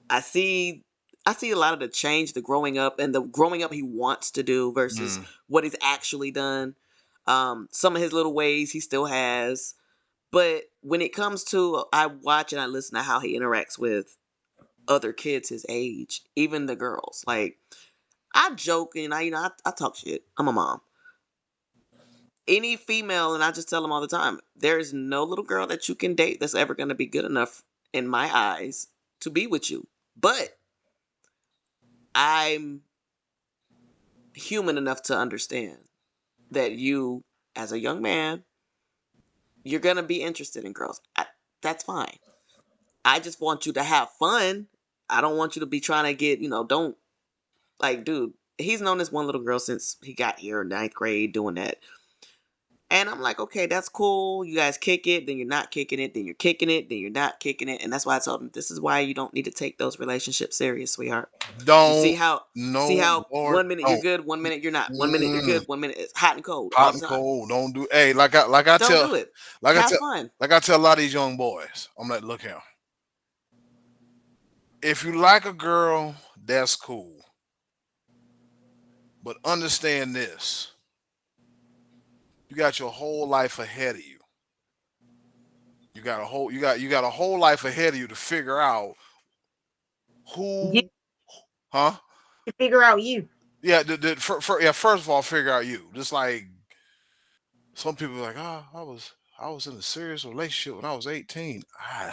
I see. I see a lot of the change, the growing up, and the growing up he wants to do versus Mm. what he's actually done. Some of his little ways he still has, but when it comes to, I watch and I listen to how he interacts with other kids his age, even the girls. Like, I joke and I talk shit. I'm a mom. Any female, and I just tell them all the time, there is no little girl that you can date that's ever going to be good enough in my eyes to be with you. But I'm human enough to understand that you, as a young man, you're going to be interested in girls. That's fine. I just want you to have fun. I don't want you to be trying to get, don't, like, dude, he's known this one little girl since he got here in ninth grade doing that. And I'm like, okay, that's cool. You guys kick it, then you're not kicking it, then you're kicking it, then you're not kicking it. And that's why I told him this is why you don't need to take those relationships serious, sweetheart. You Don't. see No, how Lord, 1 minute you're don't. good, 1 minute you're not. 1 minute you're Mm, good, 1 minute it's hot and cold all hot the and time. cold. Don't do. Hey, like I Don't tell, do it. like I Have tell, fun. like I tell a lot of these young boys. I'm like, look here. If you like a girl, that's cool. But understand this: you got your whole life ahead of you. You got a whole life ahead of you to figure out You who, huh? to figure out you. Yeah, yeah. First of all, figure out you. Just like some people are like, I was in a serious relationship when I was 18. High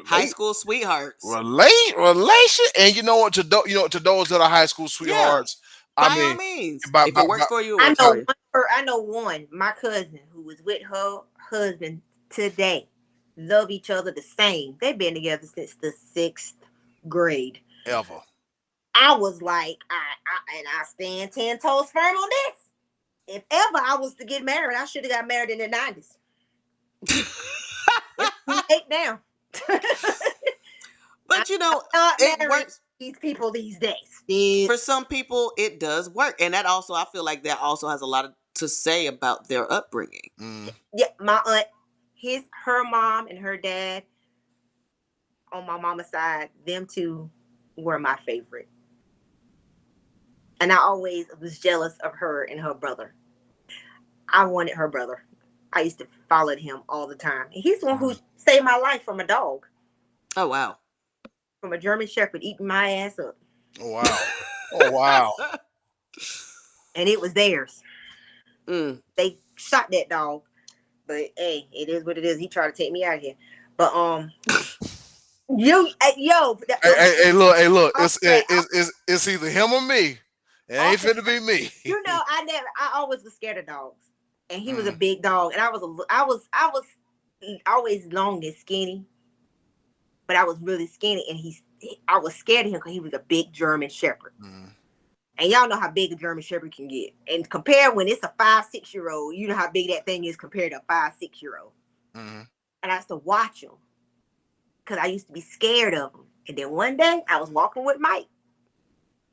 Relate, school sweethearts. relation, and you know what? To those that are high school Yeah. sweethearts, I By all mean, means. by, If by, it by, works for you, it works for you. I know one, my cousin who was with her husband today. Love each other the same. They've been together since the 6th grade. ever. I was like, I stand 10 toes firm on this. If ever I was to get married, I should have got married in the 90s. It's too late now. I'm But not it marrying works these people these days. for some people. It does work, and that also, I feel like that also has a lot to say about their upbringing. Mm, Yeah, my aunt, her mom and her dad on my mama's side, them two were my favorite. And I always was jealous of her and her brother. I wanted her brother. I used to follow him all the time. And he's the one who mm. saved my life from a dog, Oh wow. from a German Shepherd eating my ass up. Oh wow. Oh wow. And it was theirs. Mm. They shot that dog. But hey, it is what it is. He tried to take me out of here. But yo, Hey, look. off It's track. it's either him or me. It ain't Off the finna be me. I always was scared of dogs, and he was a Mm, big dog, and I was always long and skinny, but I was really skinny, and I was scared of him because he was a big German Shepherd, mm, and y'all know how big a German Shepherd can get, and compare when it's a 5, 6 year old, you know how big that thing is compared to a 5, 6 year old, mm. and I used to watch him because I used to be scared of him, and then one day I was walking with Mike.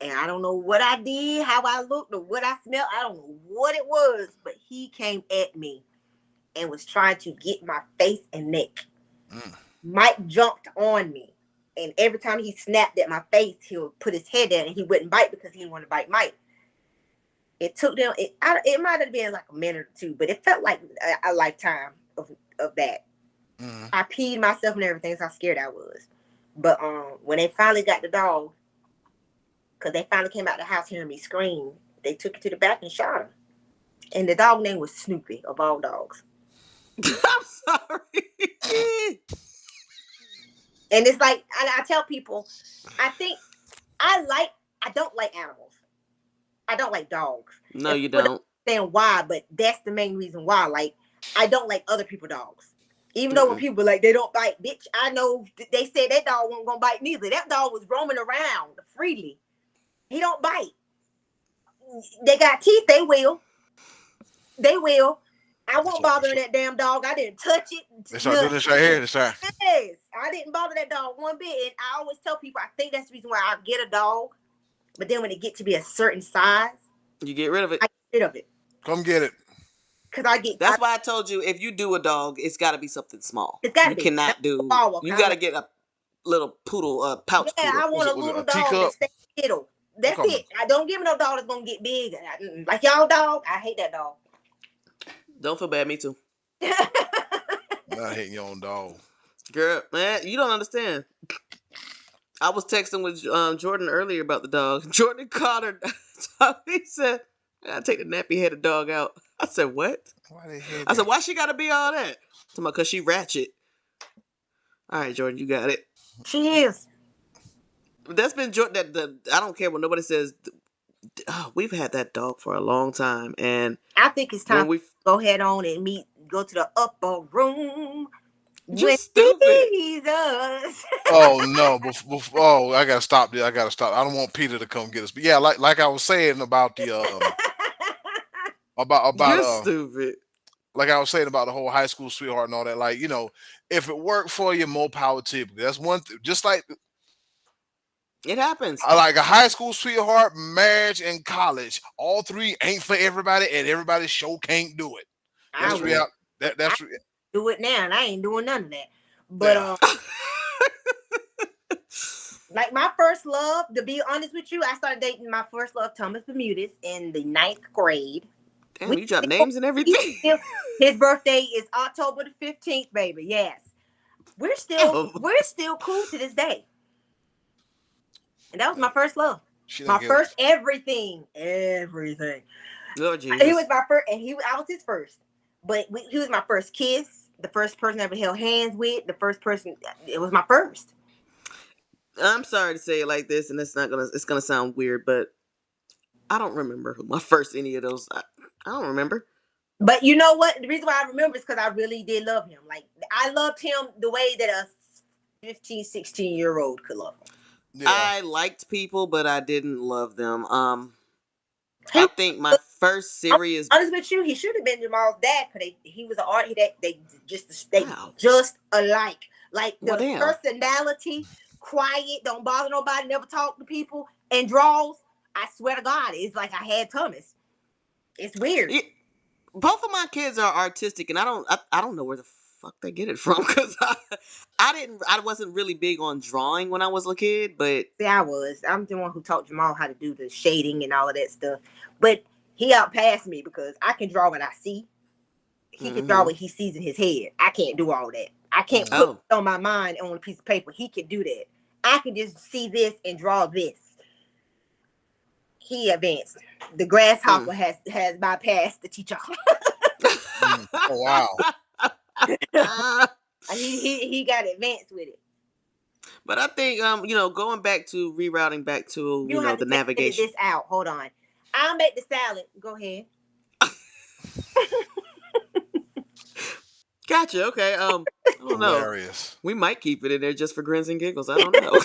And I don't know what I did, how I looked, or what I smelled. I don't know what it was, but he came at me and was trying to get my face and neck. Mm. Mike jumped on me. And every time he snapped at my face, he would put his head down and he wouldn't bite because he didn't want to bite Mike. It took them, it might have been like a minute or two, but it felt like a lifetime of that. Mm. I peed myself and everything, so how scared I was. But when they finally got the dog, because they finally came out the house hearing me scream, they took it to the back and shot him. And the dog name was Snoopy, of all dogs. I'm sorry. And it's like, I tell people, I think I like, I don't like animals. I don't like dogs. No, And you people don't don't. understand why, but that's the main reason why. Like, I don't like other people dogs. Even though when Mm-mm. people like they don't bite, bitch, I know they said that dog wasn't gonna bite neither. That dog was roaming around freely. He don't bite. They got teeth, they will. They will. I They won't start, they bother start, that damn dog. I didn't touch it. they start doing Nothing. this right here. They start. Yes, I didn't bother that dog one bit. And I always tell people I think that's the reason why I get a dog. But then when it get to be a certain size, You get rid of it. I get rid of it Come get it. because I get. That's why I told you if you do a dog, it's got to be something small. It's got to You be. That's cannot a do. Chihuahua. You Kind got of to like, get a little poodle, yeah, pouch I poodle. want a Was it little a dog teacup? that stays little. What That's kind of? it. I don't give me no dog that's gonna get big. Like y'all dog, I hate that dog. Don't feel bad. Me too, Not hating your own dog. girl. Man, you don't understand. I was texting with Jordan earlier about the dog. Jordan called her. He said, "I gotta take the nappy headed dog out." I said, "What?" Why they had I said, that? "Why she gotta be all that?" Cause she ratchet. All right, Jordan, you got it. She is. That's been Jordan. I don't care what nobody says. Oh, we've had that dog for a long time, and I think it's time when to we go head on and meet. Go to the upper room you with stupid. Jesus. Oh no! Oh, I gotta stop there. I gotta stop. I don't want Peter to come get us. But yeah, like I was saying about the about You're stupid. like I was saying about the whole high school sweetheart and all that. Like, if it worked for you, more power to you. That's one thing. Just like It happens. I like a high school sweetheart, marriage, and college. All three ain't for everybody, and everybody sure can't do it. I That's would. Mm-mm. real. That I that's do it now, and I ain't doing none of that. But yeah. like my first love, to be honest with you, I started dating my first love, Thomas Bermudez, in the ninth grade. Damn, We you drop still, names and we everything. still, his birthday is October the 15th, baby. Yes, we're still Damn. we're still cool to this day. And that was my first love, She didn't my get. first everything, everything. Lord He was Jesus. my first, and I was his first. But he was my first kiss, the first person I ever held hands with, the first person. It was my first. I'm sorry to say it like this, and it's gonna sound weird, but I don't remember who my first any of those. I don't remember. But you know what? The reason why I remember is because I really did love him. Like, I loved him the way that a 15, 16-year-old could love him. Yeah. I liked people, but I didn't love them. He, I think my first I'm serious. honest with you, he should have been Jamal's dad because he was an art. They Wow. just alike. Like Well, the damn. personality, quiet, don't bother nobody, never talk to people, and draws. I swear to God, it's like I had Thomas. It's weird. Yeah, both of my kids are artistic, and I don't know where the fuck they get it from because I wasn't really big on drawing when I was a kid, but See, I was. I'm the one who taught Jamal how to do the shading and all of that stuff. But he outpassed me because I can draw what I see. He can draw hmm. what he sees in his head. I can't do all that. I can't Mm. put Oh, on my mind on a piece of paper. He can do that. I can just see this and draw this. He advanced. The mm. grasshopper has bypassed the teacher. Mm. Oh wow. He got advanced with it. But I think going back to rerouting back to You have to the take navigation. this out. Hold on. I'll make the salad. Go ahead. Gotcha. Okay. I don't know. Hilarious. We might keep it in there just for grins and giggles. I don't know.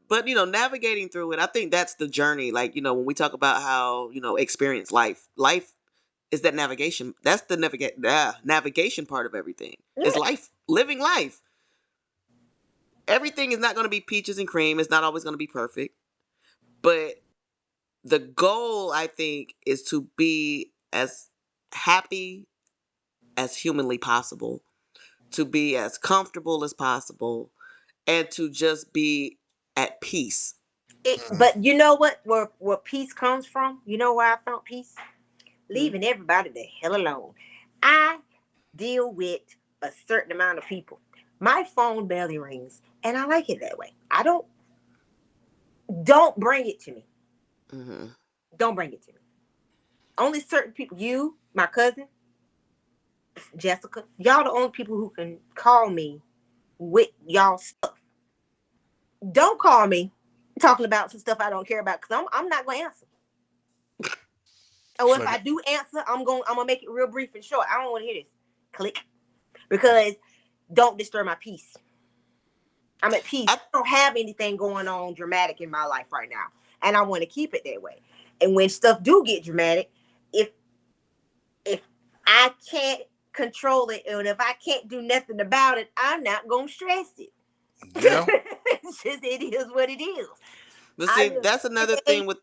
But navigating through it, I think that's the journey. Like, when we talk about how, experience life is that navigation. That's the navigation part of everything. Is Yeah. life, living life. Everything is not going to be peaches and cream. It's not always going to be perfect. But the goal, I think, is to be as happy as humanly possible, to be as comfortable as possible, and to just be at peace. Mm. But you know what? Where peace comes from? You know where I found peace? Hmm. Leaving everybody the hell alone. I deal with a certain amount of people. My phone barely rings, and I like it that way. I don't bring it to me. Hmm. Don't bring it to me. Only certain people. You, my cousin, Jessica, y'all the only people who can call me with y'all stuff. Don't call me talking about some stuff I don't care about because I'm not gonna answer. Or Feel if like I do answer, I'm gonna make it real brief and short. I don't want to hear this. Click. Because don't disturb my peace. I'm at peace. I I don't have anything going on dramatic in my life right now. And I want to keep it that way. And when stuff do get dramatic, if if I can't control it and if I can't do nothing about it, I'm not gonna stress it. yeah. It's just it is what it is. but I see live that's another every day. thing with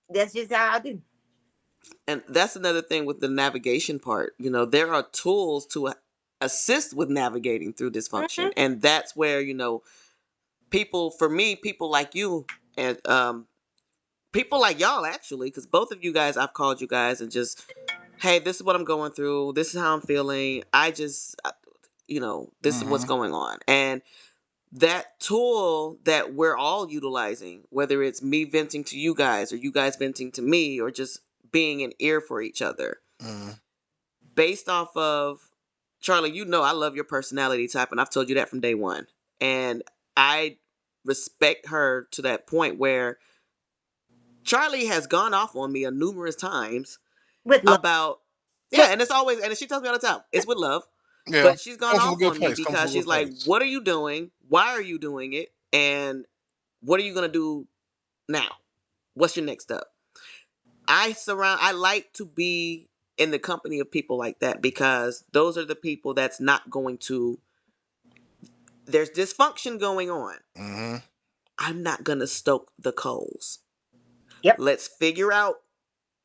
That's just how I do. and that's another thing with the navigation part. There are tools to assist with navigating through dysfunction, Mm-hmm. and that's where people, for me, people like you, and people like y'all actually, because both of you guys, I've called you guys and just, hey, this is what I'm going through, this is how I'm feeling, this is what's Hmm. going on. And that tool that we're all utilizing, whether it's me venting to you guys or you guys venting to me or just being an ear for each other, Hmm. based off of Charlie, I love your personality type, and I've told you that from day one. And I respect her to that point where Charlie has gone off on me a numerous times With love. about, But yeah, and it's always, and she tells me all the time, it's with love. Yeah. But she's gone Comes from a off good on me place. Comes from because a she's good like, place. what are you doing? Why are you doing it? And what are you going to do now? What's your next step? I like to be in the company of people like that, because those are the people that's not going to, there's dysfunction going on. Mm-hmm. I'm not going to stoke the coals. Yep. Let's figure out,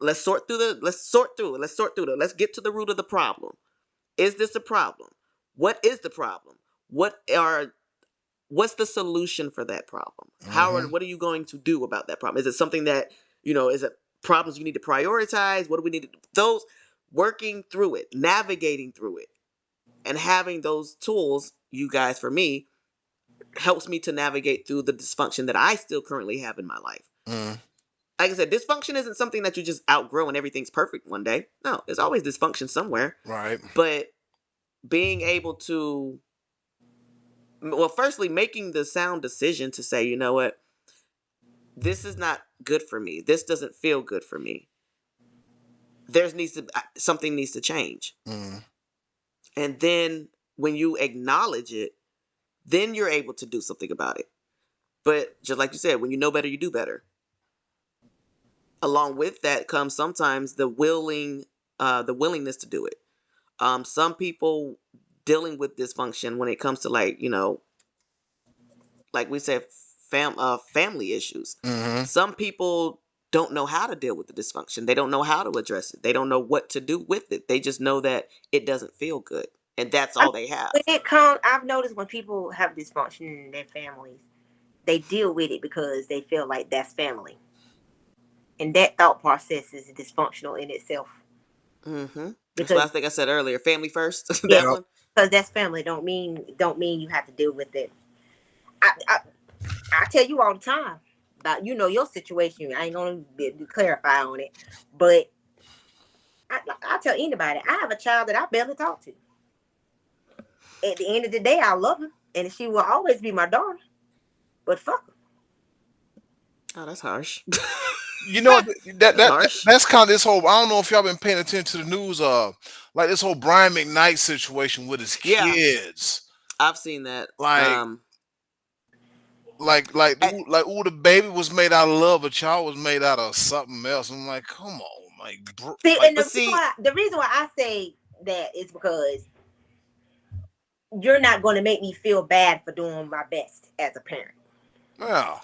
let's sort through it. Let's get to the root of the problem. Is this a problem? What is the problem? What are what's the solution for that problem? Mm-hmm. What are you going to do about that problem? Is it something that, is it problems you need to prioritize? What do we need to do? Those, working through it, navigating through it, and having those tools, you guys, for me, helps me to navigate through the dysfunction that I still currently have in my life. Mm-hmm. Like I said, dysfunction isn't something that you just outgrow and everything's perfect one day. No, there's always dysfunction somewhere. Right. But being able to, well, firstly, making the sound decision to say, you know what, this is not good for me. This doesn't feel good for me. Something needs to change. Mm-hmm. And then when you acknowledge it, then you're able to do something about it. But just like you said, when you know better, you do better. Along with that comes sometimes the willingness to do it. Some people dealing with dysfunction when it comes to, like we said, family issues. Mm-hmm. Some people don't know how to deal with the dysfunction. They don't know how to address it. They don't know what to do with it. They just know that it doesn't feel good, and that's I all mean, they have. when it comes, I've noticed when people have dysfunction in their families, they deal with it because they feel like that's family, and that thought process is dysfunctional in itself. Mm-hmm. That's why Because I think I said earlier, family first. yeah, That Yep. one. because that's family don't mean you have to deal with it. I tell you all the time about your situation. I ain't gonna clarify on it, but I tell anybody I have a child that I barely talk to. At the end of the day, I love her, and she will always be my daughter. But fuck her. Oh, that's harsh. You know That's harsh. that's kind of this whole. I don't know if y'all been paying attention to the news. Like this whole Brian McKnight situation with his Yeah, kids. I've seen that. Like like ooh, the baby was made out of love, a child was made out of something else. I'm like, come on, See, like and but see, the reason why I say that is because you're not going to make me feel bad for doing my best as a parent. yeah.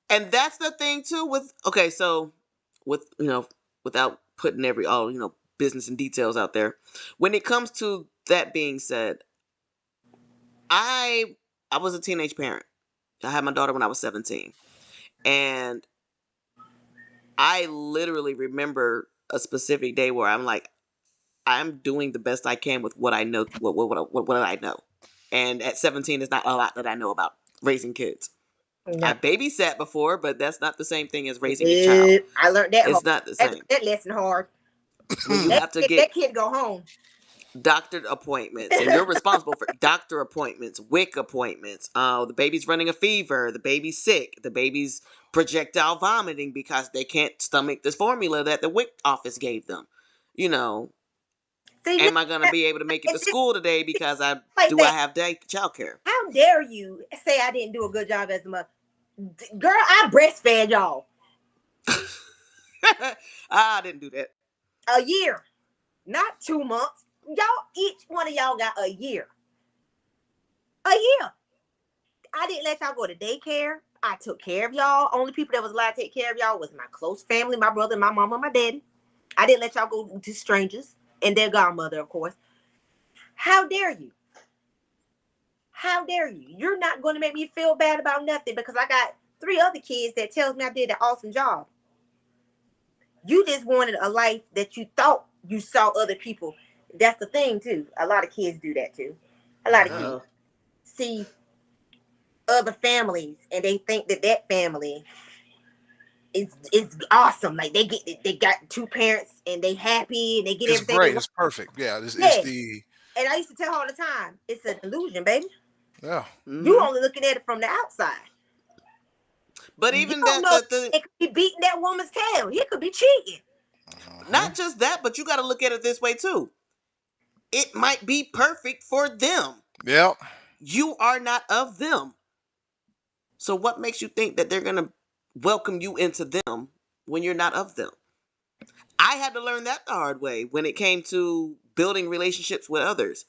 and that's the thing too. With okay, so with without putting every all business and details out there, when it comes to that being said, I I was a teenage parent. I had my daughter when I was 17, and I literally remember a specific day where I'm like, I'm doing the best I can with what I know. What I know, and at 17 is not a lot that I know about raising kids. No. I babysat before, but that's not the same thing as raising a child. I learned that hard. It's not the I learned same. that lesson hard. When you That have to kid, get that kid go home. doctor appointments, and you're responsible for doctor appointments, WIC appointments. The baby's running a fever, the baby's sick, the baby's projectile vomiting because they can't stomach this formula that the WIC office gave them. You know, See, look am I gonna at be able to make it that. to school today because Like I that. have day childcare? How dare you say I didn't do a good job as a mother? Girl, I breastfed y'all I didn't do that. a year, not 2 months. Y'all, each one of y'all got a year. A year. I didn't let y'all go to daycare. I took care of y'all. Only people that was allowed to take care of y'all was my close family, my brother, my mama, my daddy. I didn't let y'all go to strangers and their godmother, of course. How dare you? How dare you? You're not going to make me feel bad about nothing because I got three other kids that tells me I did an awesome job. You just wanted a life that you thought you saw other people. That's the thing too. A lot of kids do that too. A lot of kids Oh, see other families and they think that that family is awesome. Like they got two parents and they happy and they get It's everything they great. want. It's perfect. Yeah. It's Yeah. the And I used to tell her all the time, it's a delusion, baby. yeah. You mm-hmm. only looking at it from the outside. But You even don't that, know the it could be beating that woman's tail. He could be cheating. Uh-huh. not just that, but you got to look at it this way too. It might be perfect for them. Yep. You are not of them. So what makes you think that they're going to welcome you into them when you're not of them? I had to learn that the hard way when it came to building relationships with others.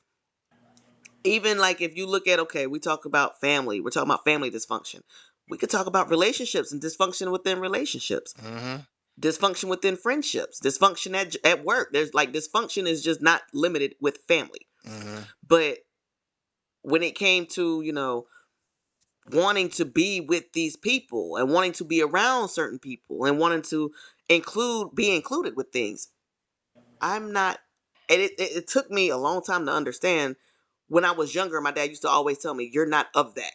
Even like if you look at, okay, we talk about family, we're talking about family dysfunction. We could talk about relationships and dysfunction within relationships, Mm-hmm. dysfunction within friendships, dysfunction at work. There's like dysfunction is just not limited with family. Mm-hmm. But when it came to, wanting to be with these people and wanting to be around certain people and wanting to be included with things, I'm not. And it took me a long time to understand. When I was younger, my dad used to always tell me, "You're not of that."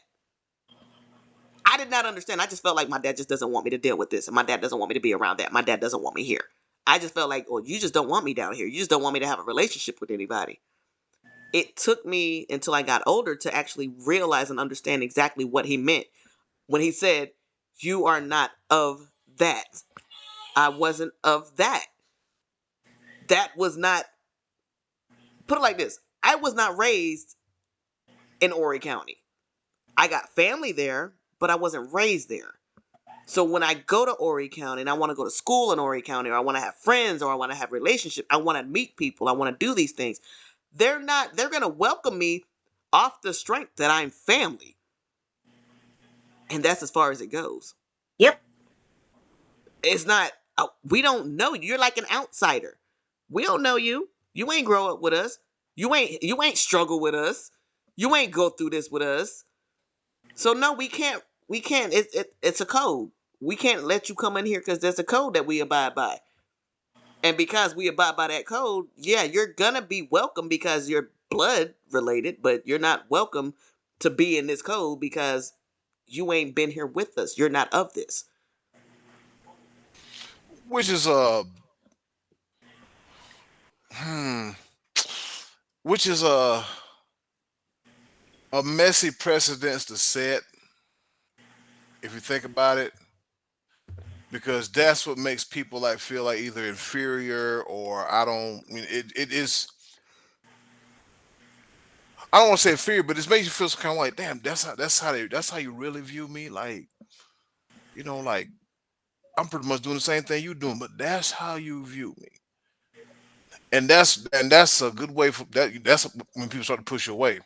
I did not understand. I just felt like my dad just doesn't want me to deal with this, and my dad doesn't want me to be around that. My dad doesn't want me here. I just felt like, well, you just don't want me down here. You just don't want me to have a relationship with anybody. It took me until I got older to actually realize and understand exactly what he meant when he said, "You are not of that." I wasn't of that. That was not, put it like this, I was not raised in Horry County. I got family there, but I wasn't raised there. So when I go to Horry County and I want to go to school in Horry County, or I want to have friends, or I want to have relationships, I want to meet people, I want to do these things. They're going to welcome me off the strength that I'm family. And that's as far as it goes. Yep. It's not, we don't know you. You're like an outsider. We don't know you. You ain't grow up with us. You ain't struggle with us. You ain't go through this with us. So no, we can't it's a code. We can't let you come in here because there's a code that we abide by. And because we abide by that code, yeah, you're gonna be welcome because you're blood related, but you're not welcome to be in this code because you ain't been here with us. You're not of this. Which is hmm, which is a messy precedence to set if you think about it, because that's what makes people like feel like either inferior or I don't. I mean, it is. I don't want to say inferior, but it makes you feel kind of like, damn, that's how you really view me. Like, like I'm pretty much doing the same thing you doing, but that's how you view me, and that's a good way for that. That's when people start to push you away.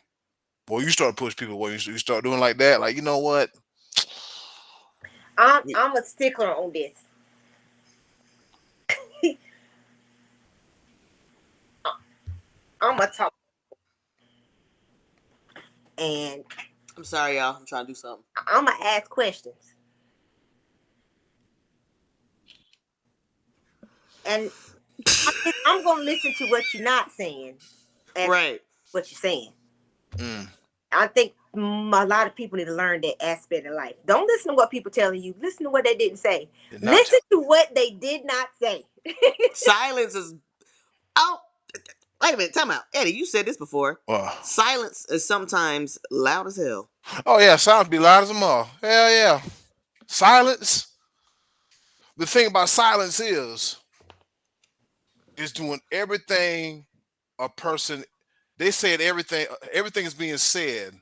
Well, you start to push people away. You start doing like that. Like, you know what? I'm a stickler on this. I'm a talk, and I'm sorry, y'all. I'm trying to do something. I'm gonna ask questions, and I'm gonna listen to what you're not saying as Right. what you're saying. Mm, I think a lot of people need to learn that aspect of life. Don't listen to what people telling you. Listen to what they didn't say. did not tell. Listen to what they did not say. Silence is, oh, wait a minute, time out. Eddie, you said this before. Uh, Silence is sometimes loud as hell. oh yeah, silence be loud as a mother. Hell yeah, silence. The thing about silence is doing everything a person. They said everything is being said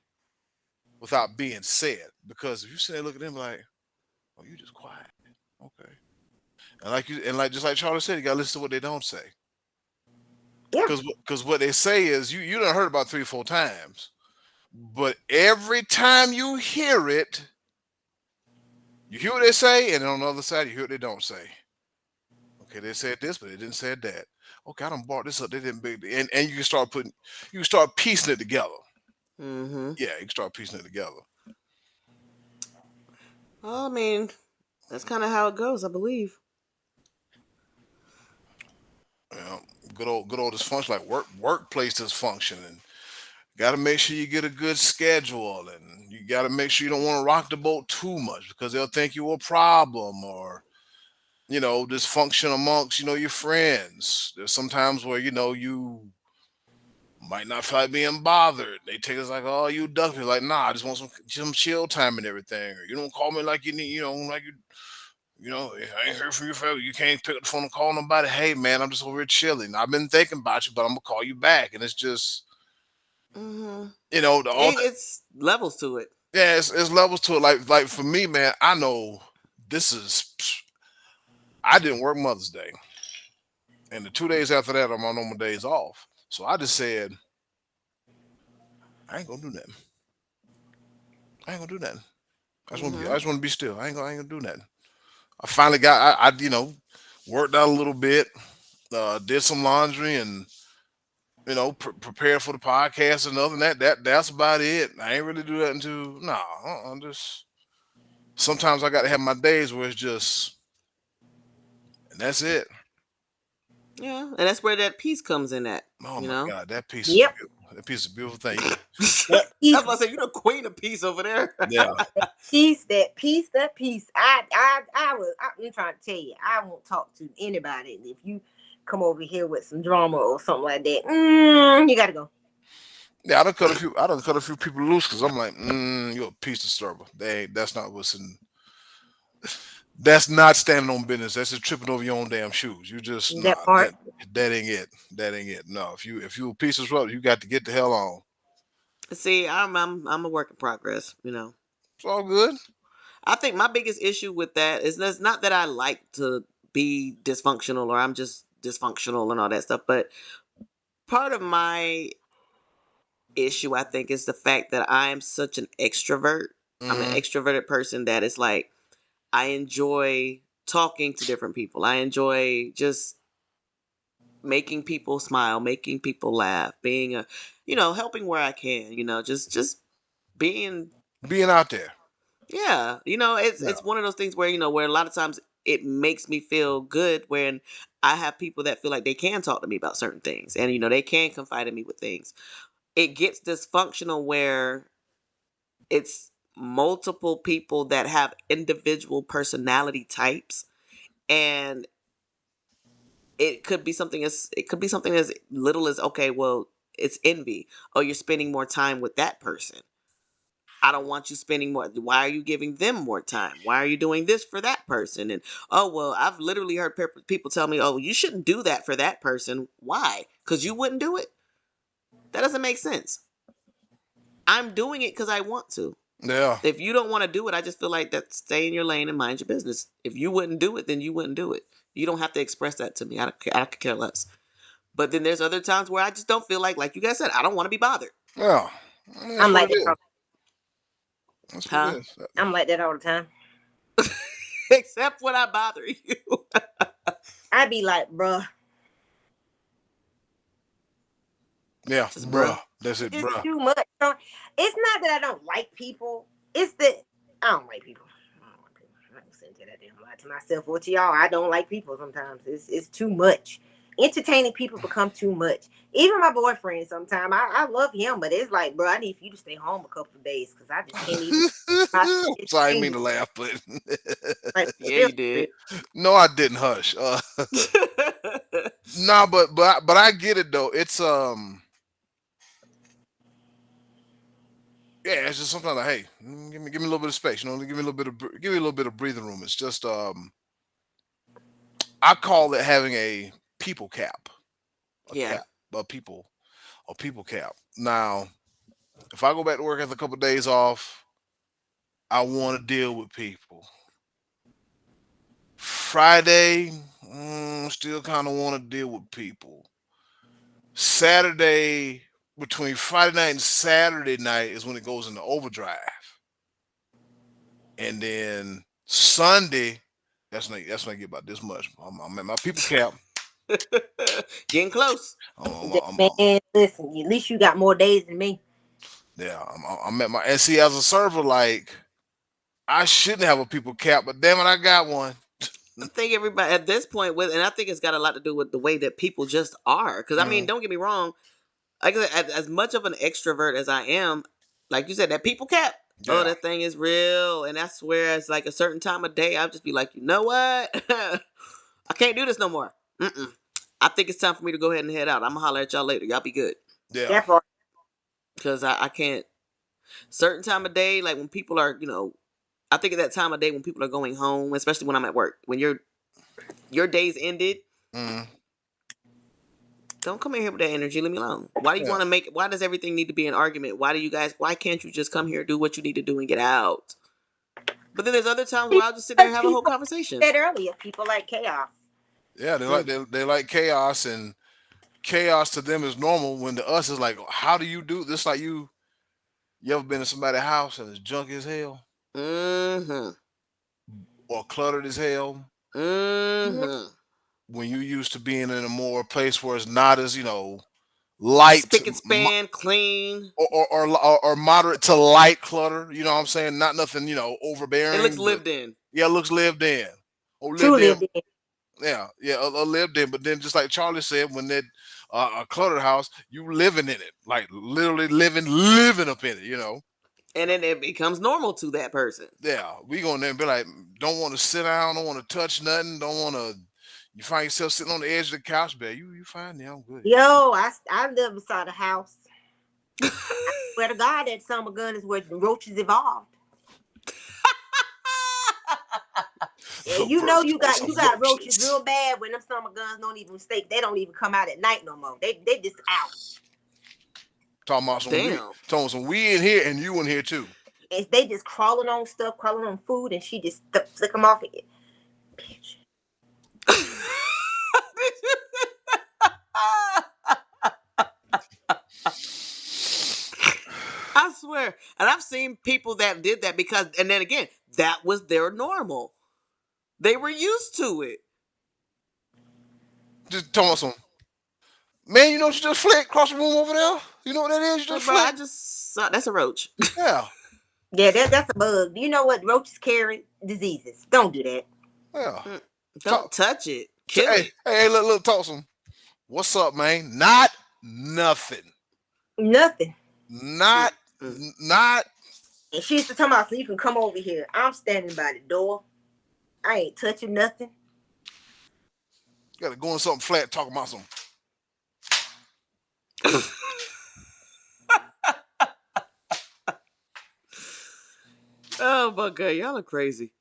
without being said. Because if you sit there and look at them like, oh, you just quiet. Okay. And like just like Charlie said, you gotta listen to what they don't say. Yeah. Because what they say is you done heard about 3 or 4 times. But every time you hear it, you hear what they say, and then on the other side, you hear what they don't say. Okay, they said this, but they didn't say that. Okay, I done brought this up. They didn't big, and you can start piecing it together. Mm-hmm. Yeah, you can start piecing it together. Well, I mean, that's kind of how it goes, I believe. You know, good old dysfunction, like workplace dysfunction, and got to make sure you get a good schedule, and you got to make sure you don't want to rock the boat too much because they'll think you're a problem, or dysfunction amongst your friends. There's sometimes where you might not feel like being bothered. They take us like, oh, you duck me. Like, nah, I just want some chill time and everything. Or you don't call me like you need, like I ain't heard from you forever. You can't pick up the phone and call nobody. Hey, man, I'm just over here chilling. I've been thinking about you, but I'm gonna call you back. And it's just, Mm-hmm. all that. It's levels to it. Yeah, it's levels to it. Like for me, man, I know this is. I didn't work Mother's Day. And the 2 days after that are my normal days off. So I just said, I ain't gonna do nothing. I ain't gonna do nothing. I Mm-hmm. just want to be still. I ain't gonna do nothing. I finally got, worked out a little bit, did some laundry, and prepared for the podcast. And other than that, that's about it. I ain't really do that until no. Just sometimes I got to have my days where it's just, and that's it. Yeah, and that's where that peace comes in at. Oh You my know. God, that piece is Yep. beautiful. That piece is a beautiful thing. That That's peace, why I say you're the queen of peace over there. Yeah, that peace. I'm trying to tell you, I won't talk to anybody. If you come over here with some drama or something like that, you gotta go. yeah. I done cut a few people loose because I'm like, you're a peace disturber. That's not what's in. That's not standing on business. That's just tripping over your own damn shoes. You just nah. That part. That ain't it. That ain't it. No, if you a piece of disruptor, you got to get the hell on. See, I'm a work in progress. You know. It's all good. I think my biggest issue with that is that's not that I like to be dysfunctional or I'm just dysfunctional and all that stuff, but part of my issue I think is the fact that I am such an extrovert. I'm an Hmm. extroverted person that is like I enjoy talking to different people. I enjoy just making people smile, making people laugh, being a helping where I can, just being. Being out there. Yeah, Yeah. it's one of those things where where a lot of times it makes me feel good when I have people that feel like they can talk to me about certain things, and they can confide in me with things. It gets dysfunctional where it's multiple people that have individual personality types, and it could be something as little as, okay, well, it's envy. Oh, you're spending more time with that person. I don't want you spending more. Why are you giving them more time? Why are you doing this for that person? And oh, well, I've literally heard people tell me, oh, you shouldn't do that for that person. Why? Because you wouldn't do it? That doesn't make sense. I'm doing it because I want to. Yeah. If you don't want to do it, I just feel like that stay in your lane and mind your business. If you wouldn't do it, then you wouldn't do it. You don't have to express that to me. I could care less. But then there's other times where I just don't feel like you guys said, I don't want to be bothered. Yeah. I mean, that's I'm what like it that. is. That's what it Huh? is. I'm like that all the time. Except when I bother you. I be like, bruh, Yeah, Just bruh. bruh. That's it, it's bruh. too much. It's not that I don't like people. It's that I don't like people. I don't like people. I'm not gonna say that damn lie to myself or to y'all. I don't like people sometimes. It's too much. Entertaining people become too much. Even my boyfriend sometimes. I love him, but it's like, bro, I need for you to stay home a couple of days because I just can't even my Sorry, I didn't entertain mean you. to laugh, but Like Yeah, real, you real. did. no, I didn't. Hush. Nah, but I get it though. It's yeah. It's just sometimes like, hey, give me a little bit of space. Give me a little bit of give me a little bit of breathing room. It's just I call it having a people cap, a Yeah. cap, a people cap. Now, if I go back to work after a couple of days off, I want to deal with people. Friday, still kind of want to deal with people. Saturday, between Friday night and Saturday night is when it goes into overdrive, and then Sunday, that's when I get about this much. I'm at my people cap. Getting close. Man, listen, at least you got more days than me. Yeah, I'm at my, and see, as a server, like I shouldn't have a people cap, but damn it, I got one. I think everybody at this point and I think it's got a lot to do with the way that people just are. Because I mean, Mm, don't get me wrong. Like I said, as much of an extrovert as I am, like you said, that people cap. Oh, yeah, that thing is real, and that's where it's like a certain time of day, I'll just be like, you know what, I can't do this no more. Mm-mm. I think it's time for me to go ahead and head out. I'm gonna holler at y'all later. Y'all be good, yeah, That part. because I can't. Certain time of day, like when people are, I think at that time of day when people are going home, especially when I'm at work, when your day's ended. mm, Don't come in here with that energy. Leave me alone. Why do you yeah. want to make? Why does everything need to be an argument? Why do you guys? Why can't you just come here, do what you need to do, and get out? But then there's other times where I'll just sit there and have a whole People conversation. said earlier, people like chaos. Yeah, Mm. they like chaos, and chaos to them is normal. When to us is like, how do you do this? Like you ever been in somebody's house and it's junk as hell Mm-hmm. or cluttered as hell? Mm-hmm. When you used to being in a more place where it's not as light Spick and span, clean. or moderate to light clutter. You know what I'm saying? Not nothing It looks overbearing, but lived in. yeah, looks lived in or lived Truly, in. it did. Yeah, yeah, a lived in. But then, just like Charlie said, when that a cluttered house, you living in it, like literally living up in it. And then it becomes normal to that person. Yeah, we going there and be like, don't want to sit down, don't want to touch nothing, don't want to. You find yourself sitting on the edge of the couch, man. You fine? Yeah, I'm good. Yeah. Yo, I live beside a house. I swear to God, that summer gun is where the roaches evolved. Yeah, The you know birth you of got some you got roaches roaches. real bad when them summer guns don't even stay. They don't even come out at night no more. They just out. Damn. Talking about some we in here and you in here too. And they just crawling on stuff, crawling on food, and she just flick them off again. Bitch. I swear. And I've seen people that did that because, and then again, that was their normal. They were used to it. Just talking about some man. You know what you just flicked across the room over there. You know what that is? You Like, just bro, I flicked. just saw that's a roach. Yeah, Yeah, that's a bug. You know what? Roaches carry diseases. Don't do that. yeah. Mm, Talk. don't touch it. Kill Hey, it. hey, look, talk some. What's up, man? Not nothing. Nothing. Not, Mm-mm. not. And she used to tell me, so you can come over here. I'm standing by the door. I ain't touching nothing. Got to go in something flat. Talking about some. Oh my god, y'all are crazy.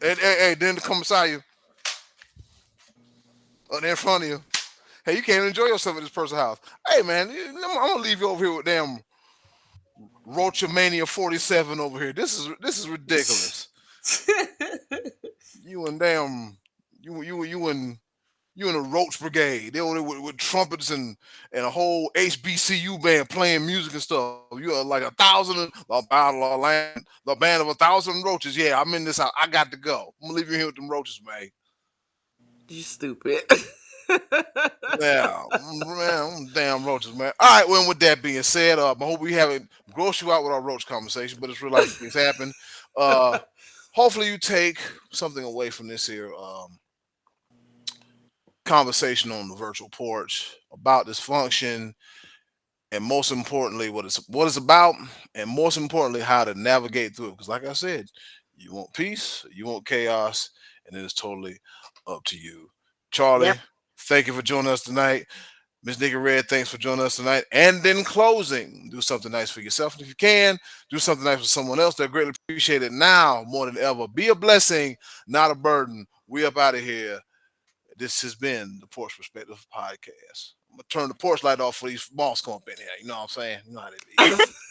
Hey, then to come beside you or in front of you. Hey, you can't enjoy yourself at this person's house. Hey, man, I'm gonna leave you over here with damn Roachamania 47 over here. This is ridiculous. You and damn you and the Roach Brigade. They over there with trumpets and a whole HBCU band playing music and stuff. You are like a thousand the battle of land, the band of 1,000 roaches. Yeah, I'm in this house. I got to go. I'm gonna leave you here with them roaches, man. You stupid. Yeah, man, damn roaches, man. All right, well, with that being said, I hope we haven't grossed you out with our roach conversation, but it's real life things happen. Uh, hopefully, you take something away from this here conversation on the virtual porch about dysfunction, and most importantly, what it's about, and most importantly, how to navigate through it. Because, like I said, you want peace, you want chaos, and it is totally up to you. Charlie, Yep. thank you for joining us tonight. Miss Nikki Red, thanks for joining us tonight. And then closing, do something nice for yourself. And if you can, do something nice for someone else. They're greatly appreciated now more than ever. Be a blessing, not a burden. We up out of here. This has been the Porch Perspective Podcast. I'm gonna turn the porch light off for these moths come up in here. You know what I'm saying? You know how they be.